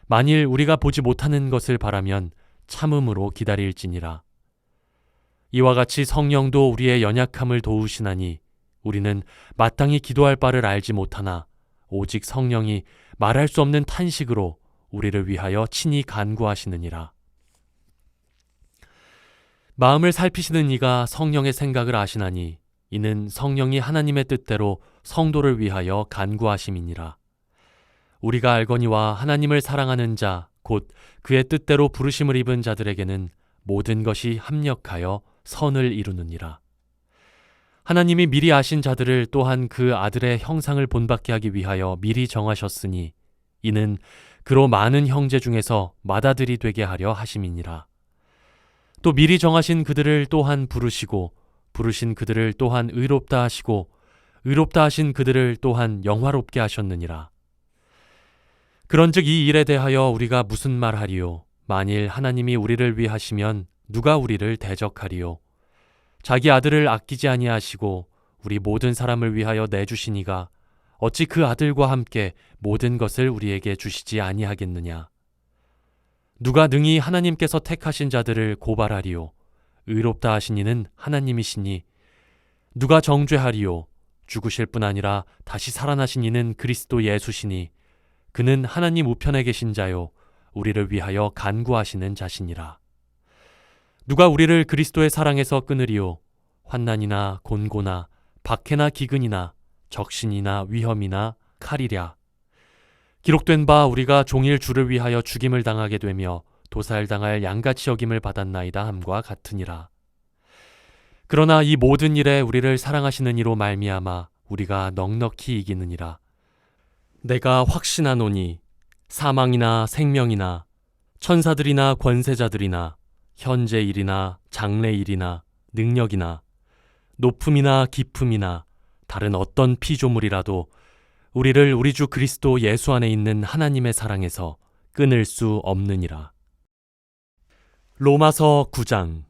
만일 우리가 보지 못하는 것을 바라면 참음으로 기다릴지니라. 이와 같이 성령도 우리의 연약함을 도우시나니 우리는 마땅히 기도할 바를 알지 못하나 오직 성령이 말할 수 없는 탄식으로 우리를 위하여 친히 간구하시느니라. 마음을 살피시는 이가 성령의 생각을 아시나니 이는 성령이 하나님의 뜻대로 성도를 위하여 간구하심이니라. 우리가 알거니와 하나님을 사랑하는 자 곧 그의 뜻대로 부르심을 입은 자들에게는 모든 것이 합력하여 선을 이루느니라. 하나님이 미리 아신 자들을 또한 그 아들의 형상을 본받게 하기 위하여 미리 정하셨으니 이는 그로 많은 형제 중에서 맏아들이 되게 하려 하심이니라. 또 미리 정하신 그들을 또한 부르시고 부르신 그들을 또한 의롭다 하시고 의롭다 하신 그들을 또한 영화롭게 하셨느니라. 그런즉 이 일에 대하여 우리가 무슨 말하리요? 만일 하나님이 우리를 위하시면 누가 우리를 대적하리요? 자기 아들을 아끼지 아니하시고 우리 모든 사람을 위하여 내주시니가 어찌 그 아들과 함께 모든 것을 우리에게 주시지 아니하겠느냐? 누가 능히 하나님께서 택하신 자들을 고발하리요? 의롭다 하신 이는 하나님이시니 누가 정죄하리요? 죽으실 뿐 아니라 다시 살아나신 이는 그리스도 예수시니 그는 하나님 우편에 계신 자요 우리를 위하여 간구하시는 자시니라. 누가 우리를 그리스도의 사랑에서 끊으리요? 환난이나 곤고나 박해나 기근이나 적신이나 위험이나 칼이랴. 기록된 바 우리가 종일 주를 위하여 죽임을 당하게 되며 도살당할 양같이 여김을 받았나이다 함과 같으니라. 그러나 이 모든 일에 우리를 사랑하시는 이로 말미암아 우리가 넉넉히 이기느니라. 내가 확신하노니 사망이나 생명이나 천사들이나 권세자들이나 현재 일이나 장래 일이나 능력이나 높음이나 깊음이나 다른 어떤 피조물이라도 우리를 우리 주 그리스도 예수 안에 있는 하나님의 사랑에서 끊을 수 없느니라. 로마서 9장.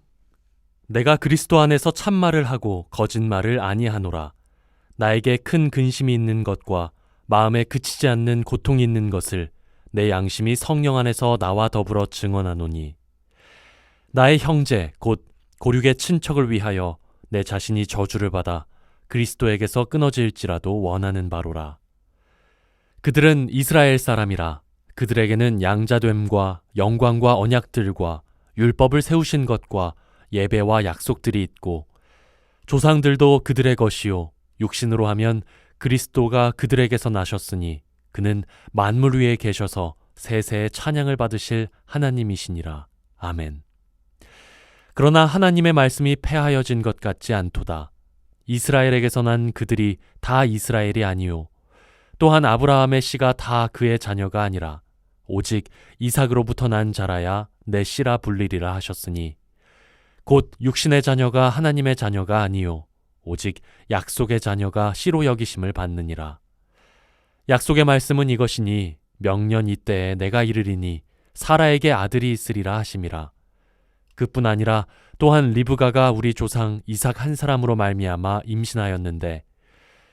내가 그리스도 안에서 참말을 하고 거짓말을 아니하노라. 나에게 큰 근심이 있는 것과 마음에 그치지 않는 고통이 있는 것을 내 양심이 성령 안에서 나와 더불어 증언하노니 나의 형제 곧 고륙의 친척을 위하여 내 자신이 저주를 받아 그리스도에게서 끊어질지라도 원하는 바로라. 그들은 이스라엘 사람이라. 그들에게는 양자됨과 영광과 언약들과 율법을 세우신 것과 예배와 약속들이 있고 조상들도 그들의 것이요 육신으로 하면 그리스도가 그들에게서 나셨으니 그는 만물 위에 계셔서 세세의 찬양을 받으실 하나님이시니라. 아멘. 그러나 하나님의 말씀이 폐하여진 것 같지 않도다. 이스라엘에게서 난 그들이 다 이스라엘이 아니요 또한 아브라함의 씨가 다 그의 자녀가 아니라 오직 이삭으로부터 난 자라야 내 씨라 불리리라 하셨으니 곧 육신의 자녀가 하나님의 자녀가 아니요 오직 약속의 자녀가 씨로 여기심을 받느니라. 약속의 말씀은 이것이니 명년 이때에 내가 이르리니 사라에게 아들이 있으리라 하심이라. 그뿐 아니라 또한 리브가가 우리 조상 이삭 한 사람으로 말미암아 임신하였는데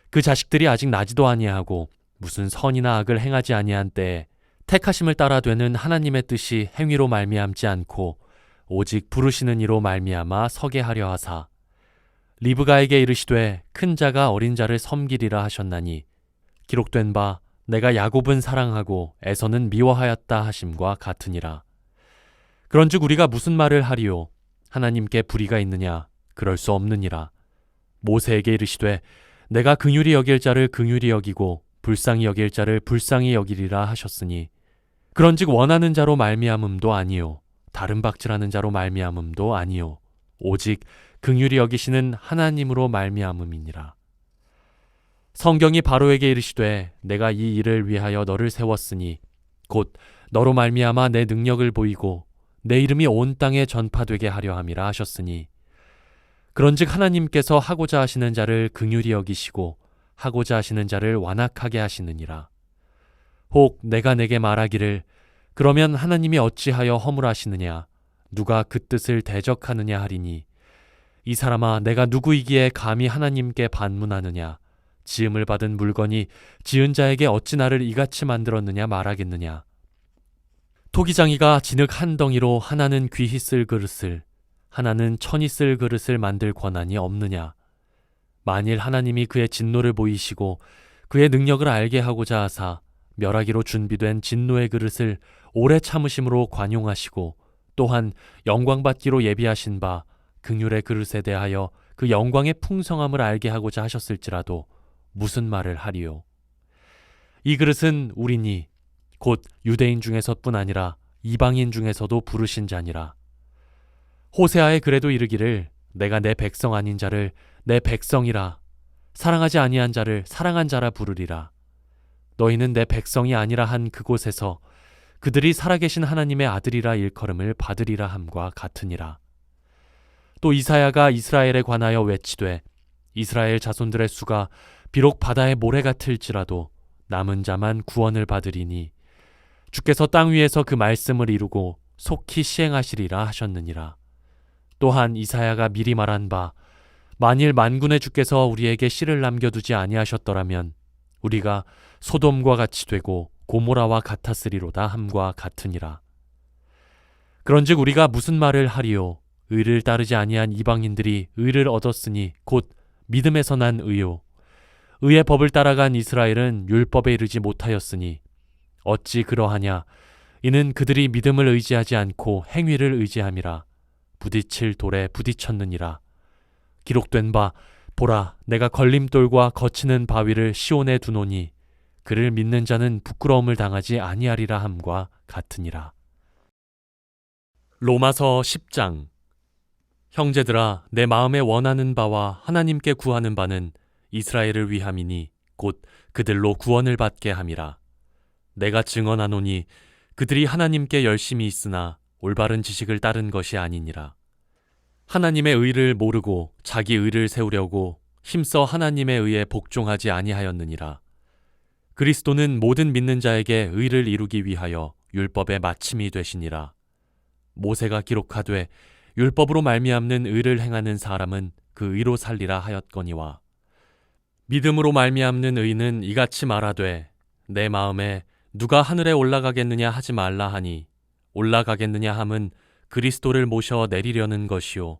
그 자식들이 아직 나지도 아니하고 무슨 선이나 악을 행하지 아니한 때에 택하심을 따라 되는 하나님의 뜻이 행위로 말미암지 않고 오직 부르시는 이로 말미암아 서게 하려 하사 리브가에게 이르시되 큰 자가 어린 자를 섬기리라 하셨나니 기록된 바 내가 야곱은 사랑하고 에서는 미워하였다 하심과 같으니라. 그런즉 우리가 무슨 말을 하리요? 하나님께 불의가 있느냐? 그럴 수 없느니라. 모세에게 이르시되 내가 긍휼히 여길 자를 긍휼히 여기고 불쌍히 여길 자를 불쌍히 여기리라 하셨으니 그런즉 원하는 자로 말미암음도 아니요 다른 박질하는 자로 말미암음도 아니요 오직 긍휼히 여기시는 하나님으로 말미암음이니라. 성경이 바로에게 이르시되 내가 이 일을 위하여 너를 세웠으니 곧 너로 말미암아 내 능력을 보이고 내 이름이 온 땅에 전파되게 하려 함이라 하셨으니 그런즉 하나님께서 하고자 하시는 자를 긍휼히 여기시고 하고자 하시는 자를 완악하게 하시느니라. 혹 내가 내게 말하기를 그러면 하나님이 어찌하여 허물하시느냐 누가 그 뜻을 대적하느냐 하리니 이 사람아 내가 누구이기에 감히 하나님께 반문하느냐 지음을 받은 물건이 지은 자에게 어찌 나를 이같이 만들었느냐 말하겠느냐. 토기장이가 진흙 한 덩이로 하나는 귀히 쓸 그릇을 하나는 천이 쓸 그릇을 만들 권한이 없느냐? 만일 하나님이 그의 진노를 보이시고 그의 능력을 알게 하고자 하사 멸하기로 준비된 진노의 그릇을 오래 참으심으로 관용하시고 또한 영광받기로 예비하신 바 긍휼의 그릇에 대하여 그 영광의 풍성함을 알게 하고자 하셨을지라도 무슨 말을 하리요? 이 그릇은 우리니 곧 유대인 중에서뿐 아니라 이방인 중에서도 부르신 자니라. 호세아의 그래도 이르기를 내가 내 백성 아닌 자를 내 백성이라 사랑하지 아니한 자를 사랑한 자라 부르리라. 너희는 내 백성이 아니라 한 그곳에서 그들이 살아계신 하나님의 아들이라 일컬음을 받으리라 함과 같으니라. 또 이사야가 이스라엘에 관하여 외치되 이스라엘 자손들의 수가 비록 바다의 모래 같을지라도 남은 자만 구원을 받으리니 주께서 땅 위에서 그 말씀을 이루고 속히 시행하시리라 하셨느니라. 또한 이사야가 미리 말한 바 만일 만군의 주께서 우리에게 씨를 남겨두지 아니하셨더라면 우리가 소돔과 같이 되고 고모라와 같았으리로다 함과 같으니라. 그런즉 우리가 무슨 말을 하리요? 의를 따르지 아니한 이방인들이 의를 얻었으니 곧 믿음에서 난 의요. 의의 법을 따라간 이스라엘은 율법에 이르지 못하였으니 어찌 그러하냐? 이는 그들이 믿음을 의지하지 않고 행위를 의지함이라. 부딪힐 돌에 부딪혔느니라. 기록된 바 보라 내가 걸림돌과 거치는 바위를 시온에 두노니 그를 믿는 자는 부끄러움을 당하지 아니하리라 함과 같으니라. 로마서 10장. 형제들아 내 마음에 원하는 바와 하나님께 구하는 바는 이스라엘을 위함이니 곧 그들로 구원을 받게 함이라. 내가 증언하노니 그들이 하나님께 열심히 있으나 올바른 지식을 따른 것이 아니니라. 하나님의 의를 모르고 자기 의를 세우려고 힘써 하나님의 의에 복종하지 아니하였느니라. 그리스도는 모든 믿는 자에게 의를 이루기 위하여 율법의 마침이 되시니라. 모세가 기록하되 율법으로 말미암는 의를 행하는 사람은 그 의로 살리라 하였거니와 믿음으로 말미암는 의는 이같이 말하되 내 마음에 누가 하늘에 올라가겠느냐 하지 말라 하니 올라가겠느냐 함은 그리스도를 모셔 내리려는 것이요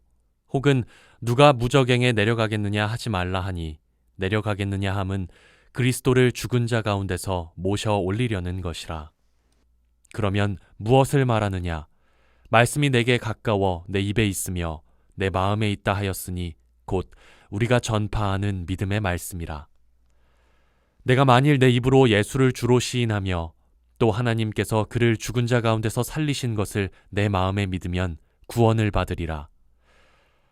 혹은 누가 무저갱에 내려가겠느냐 하지 말라 하니 내려가겠느냐 함은 그리스도를 죽은 자 가운데서 모셔 올리려는 것이라. 그러면 무엇을 말하느냐? 말씀이 내게 가까워 내 입에 있으며 내 마음에 있다 하였으니 곧 우리가 전파하는 믿음의 말씀이라. 내가 만일 내 입으로 예수를 주로 시인하며 또 하나님께서 그를 죽은 자 가운데서 살리신 것을 내 마음에 믿으면 구원을 받으리라.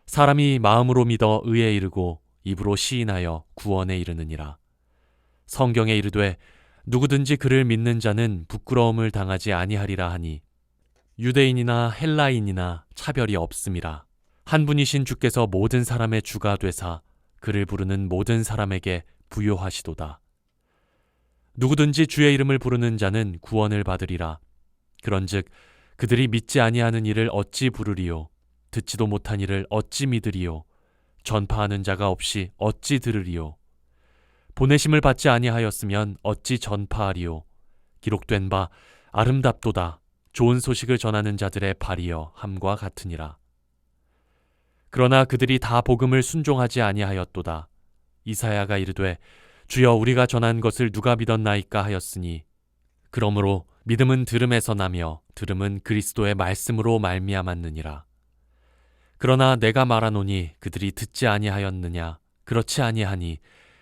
사람이 마음으로 믿어 의에 이르고 입으로 시인하여 구원에 이르느니라. 성경에 이르되 누구든지 그를 믿는 자는 부끄러움을 당하지 아니하리라 하니 유대인이나 헬라인이나 차별이 없음이라. 한 분이신 주께서 모든 사람의 주가 되사 그를 부르는 모든 사람에게 부요하시도다. 누구든지 주의 이름을 부르는 자는 구원을 받으리라. 그런즉 그들이 믿지 아니하는 이를 어찌 부르리요? 듣지도 못한 이를 어찌 믿으리요? 전파하는 자가 없이 어찌 들으리요? 보내심을 받지 아니하였으면 어찌 전파하리요? 기록된 바 아름답도다. 좋은 소식을 전하는 자들의 발이여 함과 같으니라. 그러나 그들이 다 복음을 순종하지 아니하였도다. 이사야가 이르되 주여 우리가 전한 것을 누가 믿었나이까 하였으니 그러므로 믿음은 들음에서 나며 들음은 그리스도의 말씀으로 말미암았느니라. 그러나 내가 말하노니 그들이 듣지 아니하였느냐? 그렇지 아니하니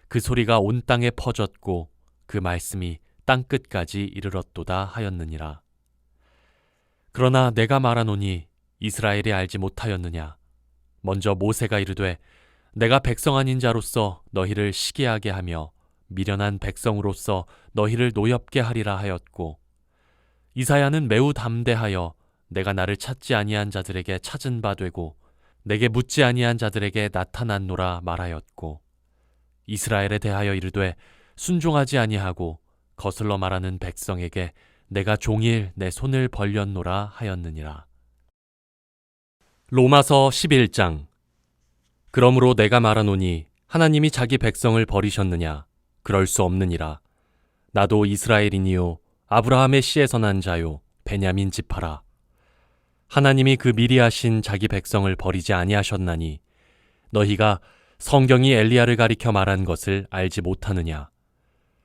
그 소리가 온 땅에 퍼졌고 그 말씀이 땅끝까지 이르렀도다 하였느니라. 그러나 내가 말하노니 이스라엘이 알지 못하였느냐? 먼저 모세가 이르되 내가 백성 아닌 자로서 너희를 시기하게 하며 미련한 백성으로서 너희를 노엽게 하리라 하였고 이사야는 매우 담대하여 내가 나를 찾지 아니한 자들에게 찾은 바 되고 내게 묻지 아니한 자들에게 나타났노라 말하였고 이스라엘에 대하여 이르되 순종하지 아니하고 거슬러 말하는 백성에게 내가 종일 내 손을 벌렸노라 하였느니라. 로마서 11장. 그러므로 내가 말하노니 하나님이 자기 백성을 버리셨느냐? 그럴 수 없느니라. 나도 이스라엘이니요 아브라함의 씨에서 난 자요 베냐민 지파라. 하나님이 그 미리 하신 자기 백성을 버리지 아니하셨나니 너희가 성경이 엘리야를 가리켜 말한 것을 알지 못하느냐.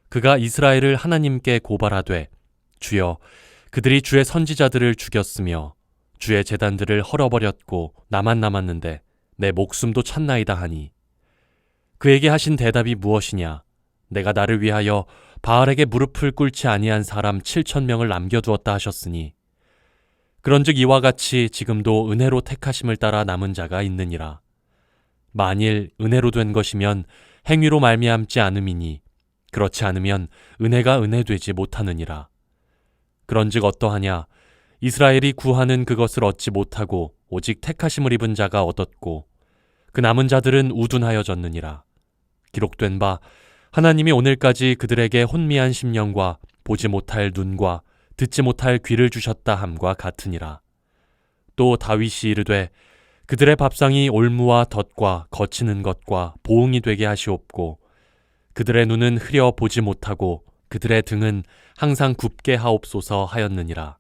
그가 이스라엘을 하나님께 고발하되 주여 그들이 주의 선지자들을 죽였으며 주의 제단들을 헐어버렸고 나만 남았는데 내 목숨도 찼나이다 하니 그에게 하신 대답이 무엇이냐. 내가 나를 위하여 바알에게 무릎을 꿇지 아니한 사람 7,000명을 남겨두었다 하셨으니 그런즉 이와 같이 지금도 은혜로 택하심을 따라 남은 자가 있느니라. 만일 은혜로 된 것이면 행위로 말미암지 않음이니 그렇지 않으면 은혜가 은혜되지 못하느니라. 그런즉 어떠하냐. 이스라엘이 구하는 그것을 얻지 못하고 오직 택하심을 입은 자가 얻었고 그 남은 자들은 우둔하여졌느니라. 기록된 바 하나님이 오늘까지 그들에게 혼미한 심령과 보지 못할 눈과 듣지 못할 귀를 주셨다 함과 같으니라. 또 다윗이 이르되 그들의 밥상이 올무와 덫과 거치는 것과 보응이 되게 하시옵고 그들의 눈은 흐려 보지 못하고 그들의 등은 항상 굽게 하옵소서 하였느니라.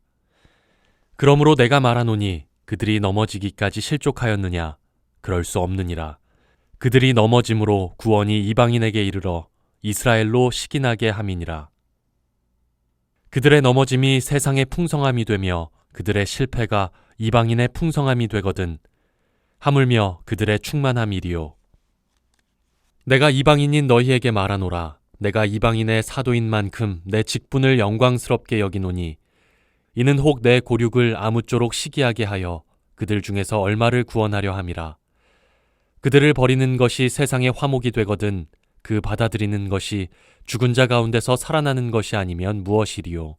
그러므로 내가 말하노니 그들이 넘어지기까지 실족하였느냐. 그럴 수 없느니라. 그들이 넘어짐으로 구원이 이방인에게 이르러 이스라엘로 시기나게 함이니라. 그들의 넘어짐이 세상의 풍성함이 되며 그들의 실패가 이방인의 풍성함이 되거든 하물며 그들의 충만함이리요. 내가 이방인인 너희에게 말하노라. 내가 이방인의 사도인 만큼 내 직분을 영광스럽게 여기노니 이는 혹 내 고륙을 아무쪼록 시기하게 하여 그들 중에서 얼마를 구원하려 함이라. 그들을 버리는 것이 세상의 화목이 되거든 그 받아들이는 것이 죽은 자 가운데서 살아나는 것이 아니면 무엇이리요.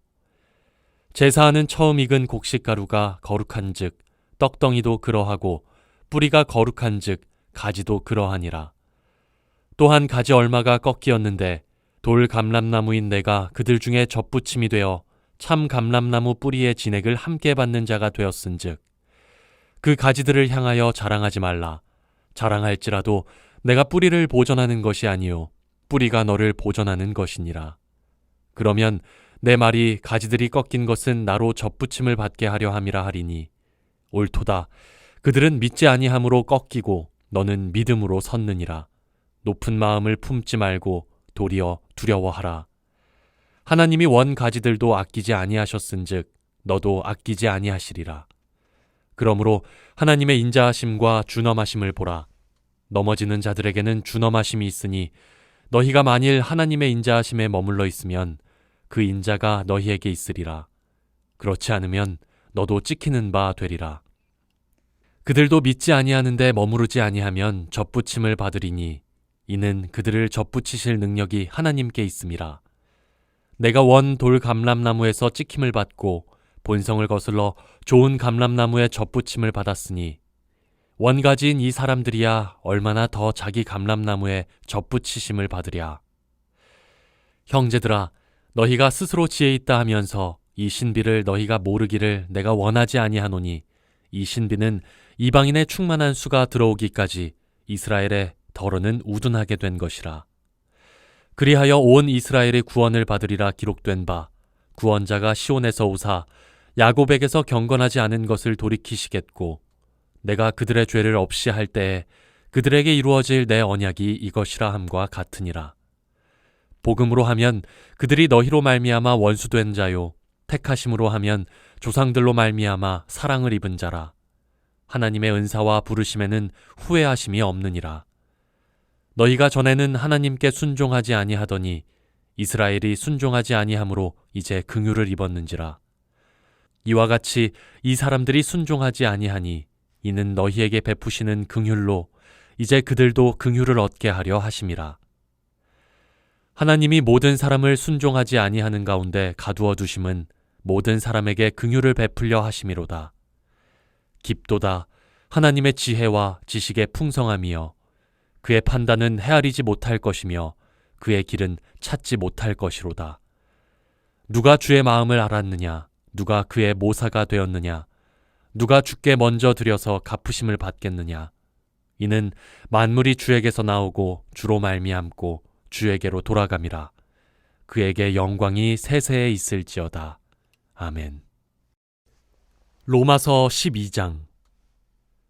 제사하는 처음 익은 곡식가루가 거룩한즉 떡덩이도 그러하고 뿌리가 거룩한즉 가지도 그러하니라. 또한 가지 얼마가 꺾이었는데 돌 감람나무인 내가 그들 중에 접붙임이 되어 참 감람나무 뿌리의 진액을 함께 받는 자가 되었은즉 그 가지들을 향하여 자랑하지 말라. 자랑할지라도 내가 뿌리를 보전하는 것이 아니요 뿌리가 너를 보전하는 것이니라. 그러면 내 말이 가지들이 꺾인 것은 나로 접붙임을 받게 하려 함이라 하리니 옳도다. 그들은 믿지 아니함으로 꺾이고 너는 믿음으로 섰느니라. 높은 마음을 품지 말고 도리어 두려워하라. 하나님이 원 가지들도 아끼지 아니하셨은즉 너도 아끼지 아니하시리라. 그러므로 하나님의 인자하심과 준엄하심을 보라. 넘어지는 자들에게는 준엄하심이 있으니 너희가 만일 하나님의 인자하심에 머물러 있으면 그 인자가 너희에게 있으리라. 그렇지 않으면 너도 찍히는 바 되리라. 그들도 믿지 아니하는데 머무르지 아니하면 접붙임을 받으리니 이는 그들을 접붙이실 능력이 하나님께 있음이라. 내가 원 돌 감람나무에서 찍힘을 받고 본성을 거슬러 좋은 감람나무에 접붙임을 받았으니 원가지인 이 사람들이야 얼마나 더 자기 감람나무에 접붙이심을 받으랴. 형제들아, 너희가 스스로 지혜 있다 하면서 이 신비를 너희가 모르기를 내가 원하지 아니하노니 이 신비는 이방인의 충만한 수가 들어오기까지 이스라엘의 더러는 우둔하게 된 것이라. 그리하여 온 이스라엘의 구원을 받으리라 기록된 바 구원자가 시온에서 오사 야곱에게서 경건하지 않은 것을 돌이키시겠고 내가 그들의 죄를 없이 할 때에 그들에게 이루어질 내 언약이 이것이라 함과 같으니라. 복음으로 하면 그들이 너희로 말미암아 원수된 자요 택하심으로 하면 조상들로 말미암아 사랑을 입은 자라. 하나님의 은사와 부르심에는 후회하심이 없느니라. 너희가 전에는 하나님께 순종하지 아니하더니 이스라엘이 순종하지 아니하므로 이제 긍휼을 입었는지라. 이와 같이 이 사람들이 순종하지 아니하니 이는 너희에게 베푸시는 긍휼로 이제 그들도 긍휼을 얻게 하려 하심이라. 하나님이 모든 사람을 순종하지 아니하는 가운데 가두어 두심은 모든 사람에게 긍휼을 베풀려 하심이로다. 깊도다. 하나님의 지혜와 지식의 풍성함이여 그의 판단은 헤아리지 못할 것이며 그의 길은 찾지 못할 것이로다. 누가 주의 마음을 알았느냐? 누가 그의 모사가 되었느냐? 누가 주께 먼저 드려서 갚으심을 받겠느냐? 이는 만물이 주에게서 나오고 주로 말미암고 주에게로 돌아감이라. 그에게 영광이 세세에 있을지어다. 아멘. 로마서 12장.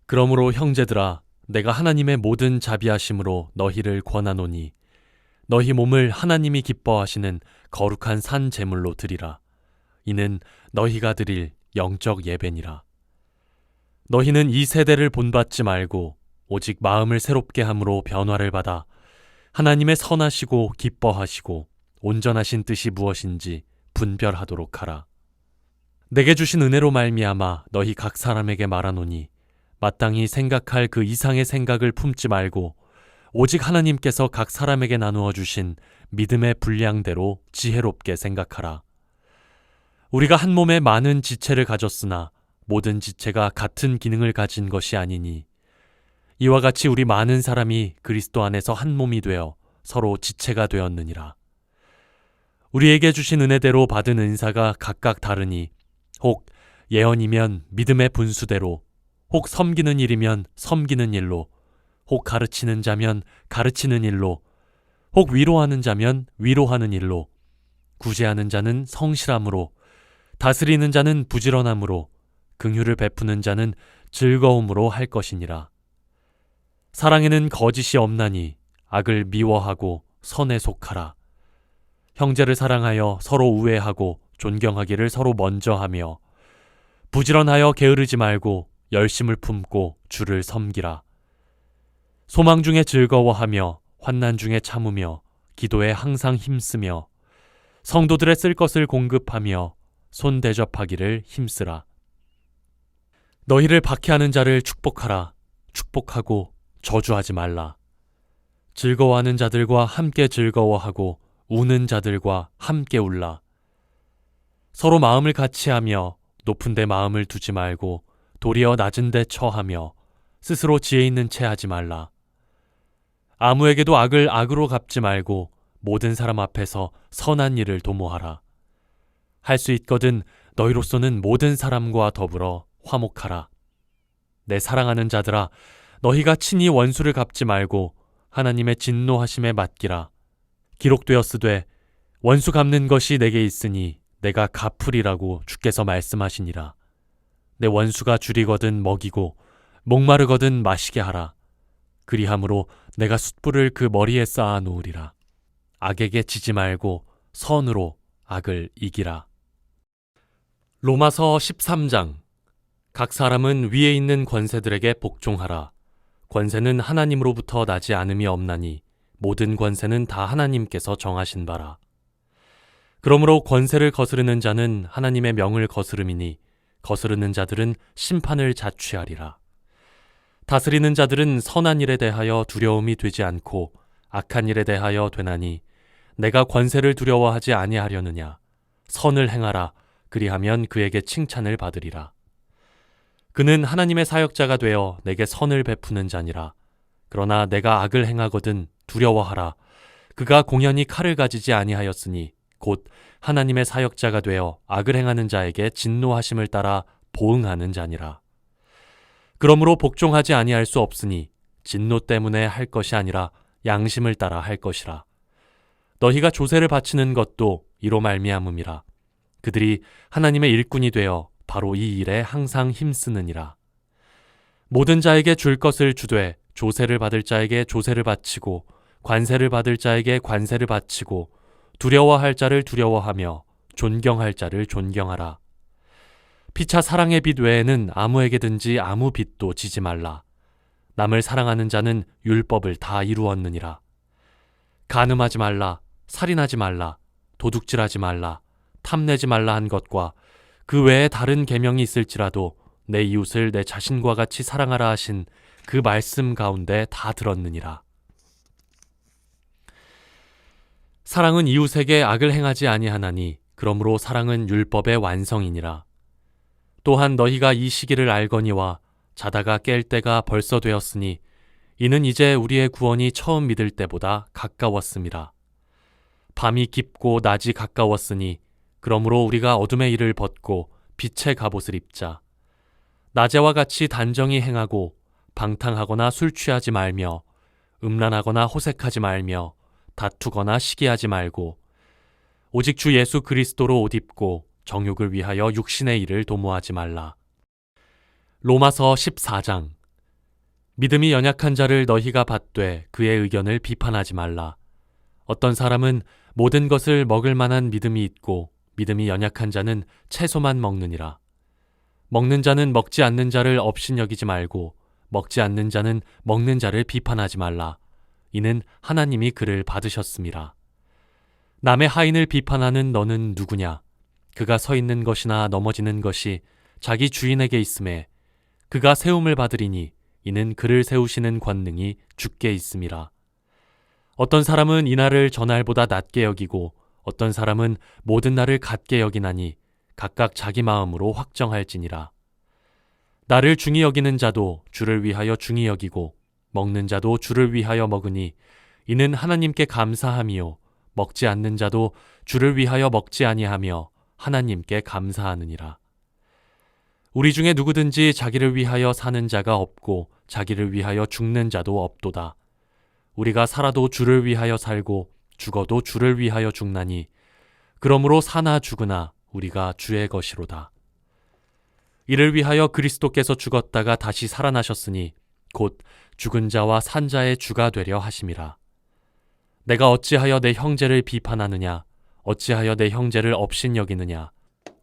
그러므로 형제들아, 내가 하나님의 모든 자비하심으로 너희를 권하노니 너희 몸을 하나님이 기뻐하시는 거룩한 산 제물로 드리라. 이는 너희가 드릴 영적 예배니라. 너희는 이 세대를 본받지 말고 오직 마음을 새롭게 함으로 변화를 받아 하나님의 선하시고 기뻐하시고 온전하신 뜻이 무엇인지 분별하도록 하라. 내게 주신 은혜로 말미암아 너희 각 사람에게 말하노니 마땅히 생각할 그 이상의 생각을 품지 말고 오직 하나님께서 각 사람에게 나누어 주신 믿음의 분량대로 지혜롭게 생각하라. 우리가 한 몸에 많은 지체를 가졌으나 모든 지체가 같은 기능을 가진 것이 아니니 이와 같이 우리 많은 사람이 그리스도 안에서 한 몸이 되어 서로 지체가 되었느니라. 우리에게 주신 은혜대로 받은 은사가 각각 다르니 혹 예언이면 믿음의 분수대로, 혹 섬기는 일이면 섬기는 일로, 혹 가르치는 자면 가르치는 일로, 혹 위로하는 자면 위로하는 일로, 구제하는 자는 성실함으로, 다스리는 자는 부지런함으로, 긍휼을 베푸는 자는 즐거움으로 할 것이니라. 사랑에는 거짓이 없나니 악을 미워하고 선에 속하라. 형제를 사랑하여 서로 우애하고 존경하기를 서로 먼저 하며 부지런하여 게으르지 말고 열심을 품고 주를 섬기라. 소망 중에 즐거워하며 환난 중에 참으며 기도에 항상 힘쓰며 성도들의 쓸 것을 공급하며 손 대접하기를 힘쓰라. 너희를 박해하는 자를 축복하라. 축복하고 저주하지 말라. 즐거워하는 자들과 함께 즐거워하고 우는 자들과 함께 울라. 서로 마음을 같이하며 높은 데 마음을 두지 말고 도리어 낮은 데 처하며 스스로 지혜 있는 채 하지 말라. 아무에게도 악을 악으로 갚지 말고 모든 사람 앞에서 선한 일을 도모하라. 할 수 있거든 너희로서는 모든 사람과 더불어 화목하라. 내 사랑하는 자들아, 너희가 친히 원수를 갚지 말고 하나님의 진노하심에 맡기라. 기록되었으되 원수 갚는 것이 내게 있으니 내가 갚으리라고 주께서 말씀하시니라. 내 원수가 줄이거든 먹이고 목마르거든 마시게 하라. 그리함으로 내가 숯불을 그 머리에 쌓아 놓으리라. 악에게 지지 말고 선으로 악을 이기라. 로마서 13장. 각 사람은 위에 있는 권세들에게 복종하라. 권세는 하나님으로부터 나지 않음이 없나니 모든 권세는 다 하나님께서 정하신 바라. 그러므로 권세를 거스르는 자는 하나님의 명을 거스름이니 거스르는 자들은 심판을 자취하리라. 다스리는 자들은 선한 일에 대하여 두려움이 되지 않고 악한 일에 대하여 되나니 내가 권세를 두려워하지 아니하려느냐. 선을 행하라. 그리하면 그에게 칭찬을 받으리라. 그는 하나님의 사역자가 되어 내게 선을 베푸는 자니라. 그러나 내가 악을 행하거든 두려워하라. 그가 공연히 칼을 가지지 아니하였으니 곧 하나님의 사역자가 되어 악을 행하는 자에게 진노하심을 따라 보응하는 자니라. 그러므로 복종하지 아니할 수 없으니 진노 때문에 할 것이 아니라 양심을 따라 할 것이라. 너희가 조세를 바치는 것도 이로 말미암음이라. 그들이 하나님의 일꾼이 되어 바로 이 일에 항상 힘쓰느니라. 모든 자에게 줄 것을 주되 조세를 받을 자에게 조세를 바치고 관세를 받을 자에게 관세를 바치고 두려워할 자를 두려워하며 존경할 자를 존경하라. 피차 사랑의 빚 외에는 아무에게든지 아무 빚도 지지 말라. 남을 사랑하는 자는 율법을 다 이루었느니라. 간음하지 말라, 살인하지 말라, 도둑질하지 말라, 탐내지 말라 한 것과 그 외에 다른 계명이 있을지라도 내 이웃을 내 자신과 같이 사랑하라 하신 그 말씀 가운데 다 들었느니라. 사랑은 이웃에게 악을 행하지 아니하나니 그러므로 사랑은 율법의 완성이니라. 또한 너희가 이 시기를 알거니와 자다가 깰 때가 벌써 되었으니 이는 이제 우리의 구원이 처음 믿을 때보다 가까웠음이라. 밤이 깊고 낮이 가까웠으니 그러므로 우리가 어둠의 일을 벗고 빛의 갑옷을 입자. 낮에와 같이 단정히 행하고 방탕하거나 술 취하지 말며 음란하거나 호색하지 말며 다투거나 시기하지 말고 오직 주 예수 그리스도로 옷 입고 정욕을 위하여 육신의 일을 도모하지 말라. 로마서 14장. 믿음이 연약한 자를 너희가 받되 그의 의견을 비판하지 말라. 어떤 사람은 모든 것을 먹을 만한 믿음이 있고 믿음이 연약한 자는 채소만 먹느니라. 먹는 자는 먹지 않는 자를 업신여기지 말고 먹지 않는 자는 먹는 자를 비판하지 말라. 이는 하나님이 그를 받으셨음이라. 남의 하인을 비판하는 너는 누구냐? 그가 서 있는 것이나 넘어지는 것이 자기 주인에게 있음에 그가 세움을 받으리니 이는 그를 세우시는 권능이 주께 있음이라. 어떤 사람은 이 날을 저 날보다 낮게 여기고 어떤 사람은 모든 날을 같게 여기나니 각각 자기 마음으로 확정할지니라. 나를 중히 여기는 자도 주를 위하여 중히 여기고 먹는 자도 주를 위하여 먹으니 이는 하나님께 감사함이요 먹지 않는 자도 주를 위하여 먹지 아니하며 하나님께 감사하느니라. 우리 중에 누구든지 자기를 위하여 사는 자가 없고 자기를 위하여 죽는 자도 없도다. 우리가 살아도 주를 위하여 살고 죽어도 주를 위하여 죽나니 그러므로 사나 죽으나 우리가 주의 것이로다. 이를 위하여 그리스도께서 죽었다가 다시 살아나셨으니 곧 죽은 자와 산 자의 주가 되려 하심이라. 내가 어찌하여 내 형제를 비판하느냐? 어찌하여 내 형제를 업신여기느냐?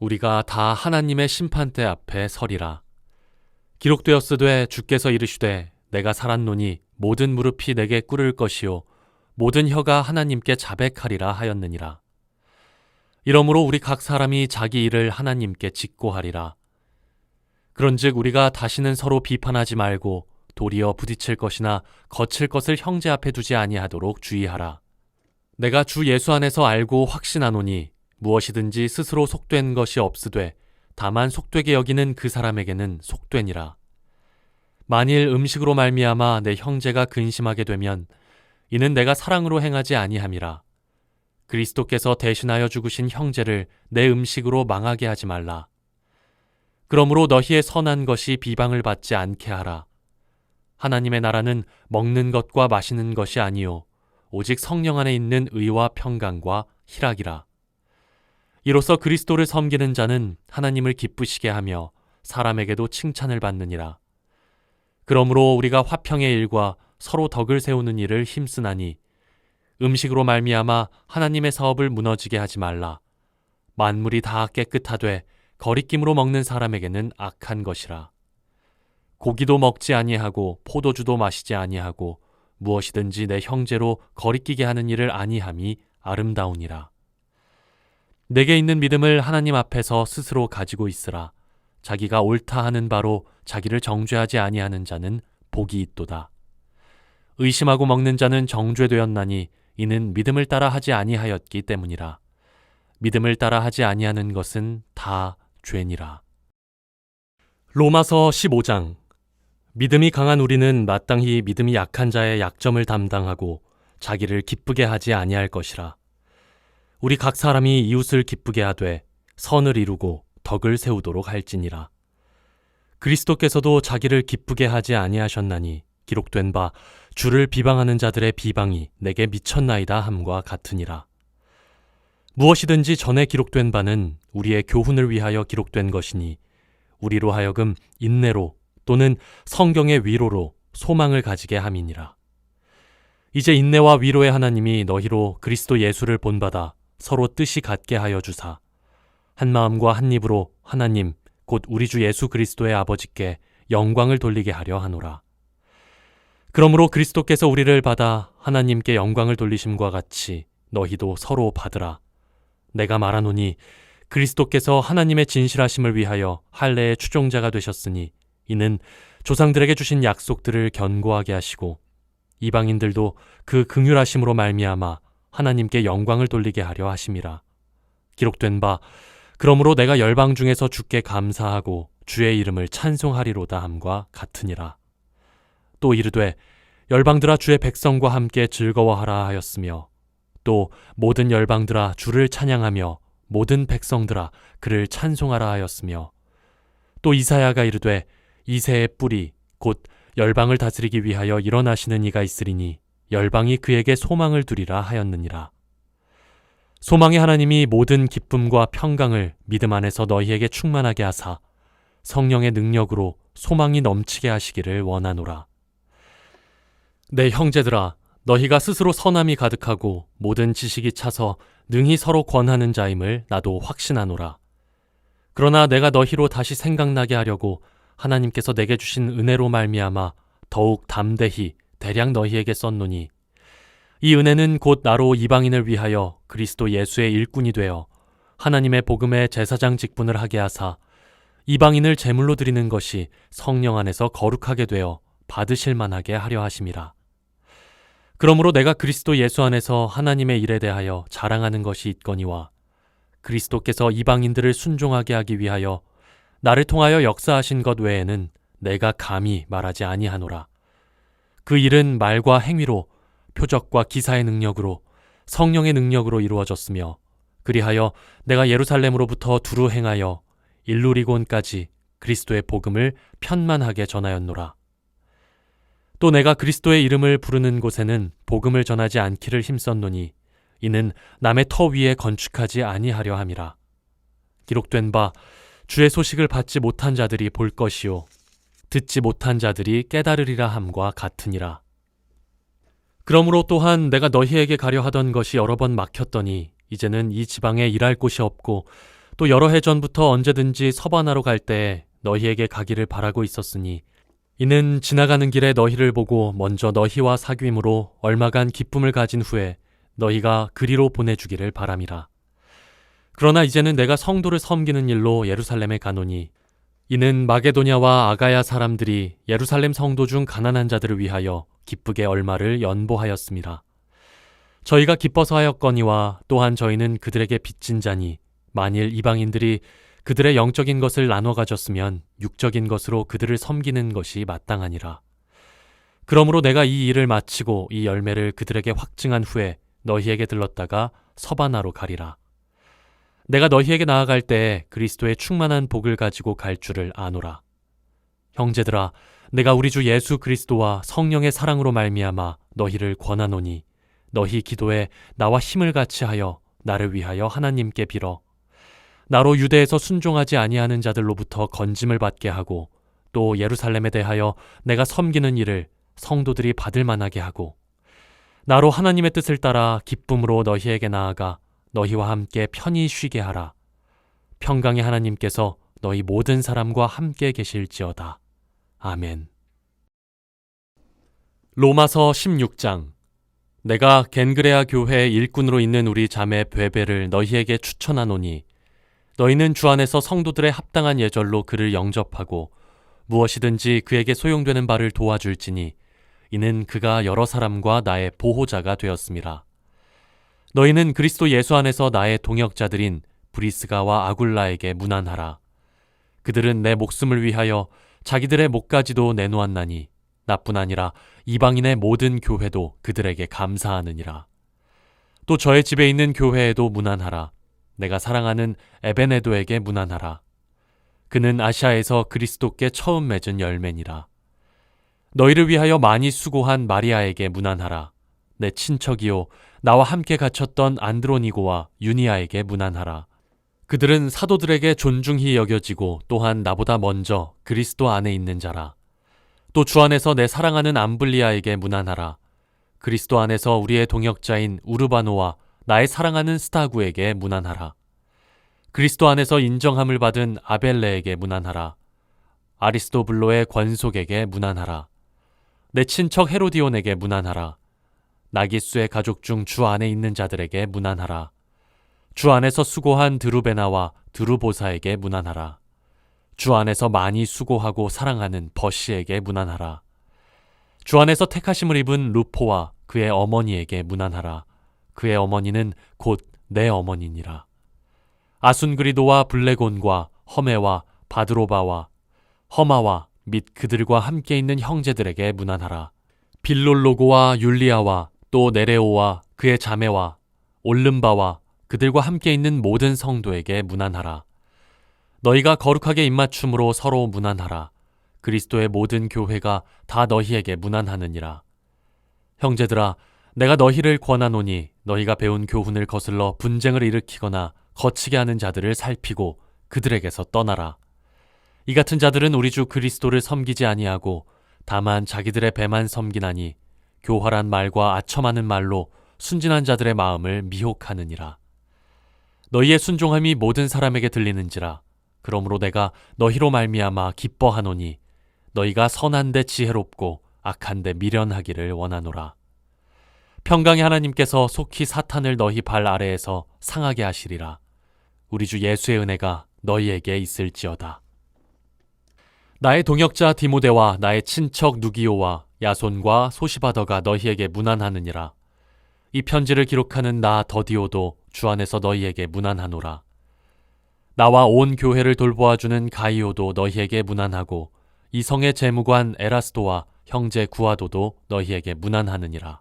우리가 다 하나님의 심판대 앞에 서리라. 기록되었으되 주께서 이르시되 내가 살았노니 모든 무릎이 내게 꿇을 것이요 모든 혀가 하나님께 자백하리라 하였느니라. 이러므로 우리 각 사람이 자기 일을 하나님께 직고하리라. 그런즉 우리가 다시는 서로 비판하지 말고 도리어 부딪힐 것이나 거칠 것을 형제 앞에 두지 아니하도록 주의하라. 내가 주 예수 안에서 알고 확신하노니 무엇이든지 스스로 속된 것이 없으되 다만 속되게 여기는 그 사람에게는 속되니라. 만일 음식으로 말미암아 내 형제가 근심하게 되면 이는 내가 사랑으로 행하지 아니함이라. 그리스도께서 대신하여 죽으신 형제를 내 음식으로 망하게 하지 말라. 그러므로 너희의 선한 것이 비방을 받지 않게 하라. 하나님의 나라는 먹는 것과 마시는 것이 아니요 오직 성령 안에 있는 의와 평강과 희락이라. 이로써 그리스도를 섬기는 자는 하나님을 기쁘시게 하며 사람에게도 칭찬을 받느니라. 그러므로 우리가 화평의 일과 서로 덕을 세우는 일을 힘쓰나니 음식으로 말미암아 하나님의 사업을 무너지게 하지 말라. 만물이 다 깨끗하되 거리낌으로 먹는 사람에게는 악한 것이라. 고기도 먹지 아니하고 포도주도 마시지 아니하고 무엇이든지 내 형제로 거리끼게 하는 일을 아니함이 아름다우니라. 내게 있는 믿음을 하나님 앞에서 스스로 가지고 있으라. 자기가 옳다 하는 바로 자기를 정죄하지 아니하는 자는 복이 있도다. 의심하고 먹는 자는 정죄되었나니 이는 믿음을 따라 하지 아니하였기 때문이라. 믿음을 따라 하지 아니하는 것은 다 죄니라. 로마서 15장. 믿음이 강한 우리는 마땅히 믿음이 약한 자의 약점을 담당하고 자기를 기쁘게 하지 아니할 것이라. 우리 각 사람이 이웃을 기쁘게 하되 선을 이루고 덕을 세우도록 할지니라. 그리스도께서도 자기를 기쁘게 하지 아니하셨나니 기록된 바 주를 비방하는 자들의 비방이 내게 미쳤나이다 함과 같으니라. 무엇이든지 전에 기록된 바는 우리의 교훈을 위하여 기록된 것이니 우리로 하여금 인내로 또는 성경의 위로로 소망을 가지게 함이니라. 이제 인내와 위로의 하나님이 너희로 그리스도 예수를 본받아 서로 뜻이 같게 하여 주사 한 마음과 한 입으로 하나님 곧 우리 주 예수 그리스도의 아버지께 영광을 돌리게 하려 하노라. 그러므로 그리스도께서 우리를 받아 하나님께 영광을 돌리심과 같이 너희도 서로 받으라. 내가 말하노니 그리스도께서 하나님의 진실하심을 위하여 할례의 추종자가 되셨으니 이는 조상들에게 주신 약속들을 견고하게 하시고 이방인들도 그 긍휼하심으로 말미암아 하나님께 영광을 돌리게 하려 하심이라. 기록된 바 그러므로 내가 열방 중에서 주께 감사하고 주의 이름을 찬송하리로다 함과 같으니라. 또 이르되 열방들아 주의 백성과 함께 즐거워하라 하였으며 또 모든 열방들아 주를 찬양하며 모든 백성들아 그를 찬송하라 하였으며 또 이사야가 이르되 이새의 뿌리 곧 열방을 다스리기 위하여 일어나시는 이가 있으리니 열방이 그에게 소망을 두리라 하였느니라. 소망의 하나님이 모든 기쁨과 평강을 믿음 안에서 너희에게 충만하게 하사 성령의 능력으로 소망이 넘치게 하시기를 원하노라. 내 형제들아, 너희가 스스로 선함이 가득하고 모든 지식이 차서 능히 서로 권하는 자임을 나도 확신하노라. 그러나 내가 너희로 다시 생각나게 하려고 하나님께서 내게 주신 은혜로 말미암아 더욱 담대히 대량 너희에게 썼노니, 이 은혜는 곧 나로 이방인을 위하여 그리스도 예수의 일꾼이 되어 하나님의 복음의 제사장 직분을 하게 하사 이방인을 제물로 드리는 것이 성령 안에서 거룩하게 되어 받으실 만하게 하려 하심이라. 그러므로 내가 그리스도 예수 안에서 하나님의 일에 대하여 자랑하는 것이 있거니와, 그리스도께서 이방인들을 순종하게 하기 위하여 나를 통하여 역사하신 것 외에는 내가 감히 말하지 아니하노라. 그 일은 말과 행위로, 표적과 기사의 능력으로, 성령의 능력으로 이루어졌으며, 그리하여 내가 예루살렘으로부터 두루 행하여 일루리곤까지 그리스도의 복음을 편만하게 전하였노라. 또 내가 그리스도의 이름을 부르는 곳에는 복음을 전하지 않기를 힘썼노니, 이는 남의 터 위에 건축하지 아니하려 함이라. 기록된 바 주의 소식을 받지 못한 자들이 볼 것이요 듣지 못한 자들이 깨달으리라 함과 같으니라. 그러므로 또한 내가 너희에게 가려 하던 것이 여러 번 막혔더니 이제는 이 지방에 일할 곳이 없고, 또 여러 해 전부터 언제든지 서바나로 갈 때에 너희에게 가기를 바라고 있었으니, 이는 지나가는 길에 너희를 보고 먼저 너희와 사귐으로 얼마간 기쁨을 가진 후에 너희가 그리로 보내주기를 바람이라. 그러나 이제는 내가 성도를 섬기는 일로 예루살렘에 가노니, 이는 마게도냐와 아가야 사람들이 예루살렘 성도 중 가난한 자들을 위하여 기쁘게 얼마를 연보하였습니다. 저희가 기뻐서 하였거니와 또한 저희는 그들에게 빚진 자니, 만일 이방인들이 그들의 영적인 것을 나눠 가졌으면 육적인 것으로 그들을 섬기는 것이 마땅하니라. 그러므로 내가 이 일을 마치고 이 열매를 그들에게 확증한 후에 너희에게 들렀다가 서바나로 가리라. 내가 너희에게 나아갈 때에 그리스도의 충만한 복을 가지고 갈 줄을 아노라. 형제들아, 내가 우리 주 예수 그리스도와 성령의 사랑으로 말미암아 너희를 권하노니, 너희 기도에 나와 힘을 같이 하여 나를 위하여 하나님께 빌어 나로 유대에서 순종하지 아니하는 자들로부터 건짐을 받게 하고, 또 예루살렘에 대하여 내가 섬기는 일을 성도들이 받을 만하게 하고, 나로 하나님의 뜻을 따라 기쁨으로 너희에게 나아가 너희와 함께 편히 쉬게 하라. 평강의 하나님께서 너희 모든 사람과 함께 계실지어다. 아멘. 로마서 16장. 내가 겐그레아 교회의 일꾼으로 있는 우리 자매 베베를 너희에게 추천하노니, 너희는 주 안에서 성도들의 합당한 예절로 그를 영접하고 무엇이든지 그에게 소용되는 바를 도와줄지니, 이는 그가 여러 사람과 나의 보호자가 되었음이라. 너희는 그리스도 예수 안에서 나의 동역자들인 브리스가와 아굴라에게 문안하라. 그들은 내 목숨을 위하여 자기들의 목까지도 내놓았나니, 나뿐 아니라 이방인의 모든 교회도 그들에게 감사하느니라. 또 저의 집에 있는 교회에도 문안하라. 내가 사랑하는 에베네도에게 문안하라. 그는 아시아에서 그리스도께 처음 맺은 열매니라. 너희를 위하여 많이 수고한 마리아에게 문안하라. 내 친척이요 나와 함께 갇혔던 안드로니고와 유니아에게 문안하라. 그들은 사도들에게 존중히 여겨지고 또한 나보다 먼저 그리스도 안에 있는 자라. 또 주 안에서 내 사랑하는 암블리아에게 문안하라. 그리스도 안에서 우리의 동역자인 우르바노와 나의 사랑하는 스타구에게 문안하라. 그리스도 안에서 인정함을 받은 아벨레에게 문안하라. 아리스토블로의 권속에게 문안하라. 내 친척 헤로디온에게 문안하라. 나기수의 가족 중 주 안에 있는 자들에게 문안하라. 주 안에서 수고한 드루베나와 드루보사에게 문안하라. 주 안에서 많이 수고하고 사랑하는 버시에게 문안하라. 주 안에서 택하심을 입은 루포와 그의 어머니에게 문안하라. 그의 어머니는 곧 내 어머니니라. 아순그리도와 블레곤과 허메와 바드로바와 허마와 및 그들과 함께 있는 형제들에게 문안하라. 빌롤로고와 율리아와 또 네레오와 그의 자매와 올름바와 그들과 함께 있는 모든 성도에게 문안하라. 너희가 거룩하게 입맞춤으로 서로 문안하라. 그리스도의 모든 교회가 다 너희에게 문안하느니라. 형제들아, 내가 너희를 권하노니 너희가 배운 교훈을 거슬러 분쟁을 일으키거나 거치게 하는 자들을 살피고 그들에게서 떠나라. 이 같은 자들은 우리 주 그리스도를 섬기지 아니하고 다만 자기들의 배만 섬기나니 교활한 말과 아첨하는 말로 순진한 자들의 마음을 미혹하느니라. 너희의 순종함이 모든 사람에게 들리는지라. 그러므로 내가 너희로 말미암아 기뻐하노니 너희가 선한데 지혜롭고 악한데 미련하기를 원하노라. 평강의 하나님께서 속히 사탄을 너희 발 아래에서 상하게 하시리라. 우리 주 예수의 은혜가 너희에게 있을지어다. 나의 동역자 디모데와 나의 친척 누기오와 야손과 소시바더가 너희에게 문안하느니라. 이 편지를 기록하는 나 더디오도 주 안에서 너희에게 문안하노라. 나와 온 교회를 돌보아주는 가이오도 너희에게 문안하고 이 성의 재무관 에라스도와 형제 구아도도 너희에게 문안하느니라.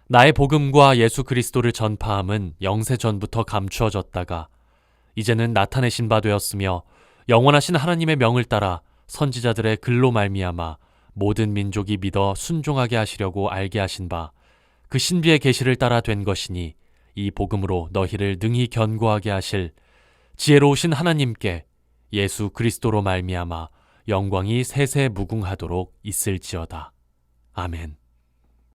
나의 복음과 예수 그리스도를 전파함은 영세 전부터 감추어졌다가 이제는 나타내신 바 되었으며 영원하신 하나님의 명을 따라 선지자들의 글로 말미암아 모든 민족이 믿어 순종하게 하시려고 알게 하신 바 그 신비의 계시를 따라 된 것이니 이 복음으로 너희를 능히 견고하게 하실 지혜로우신 하나님께 예수 그리스도로 말미암아 영광이 세세 무궁하도록 있을지어다. 아멘.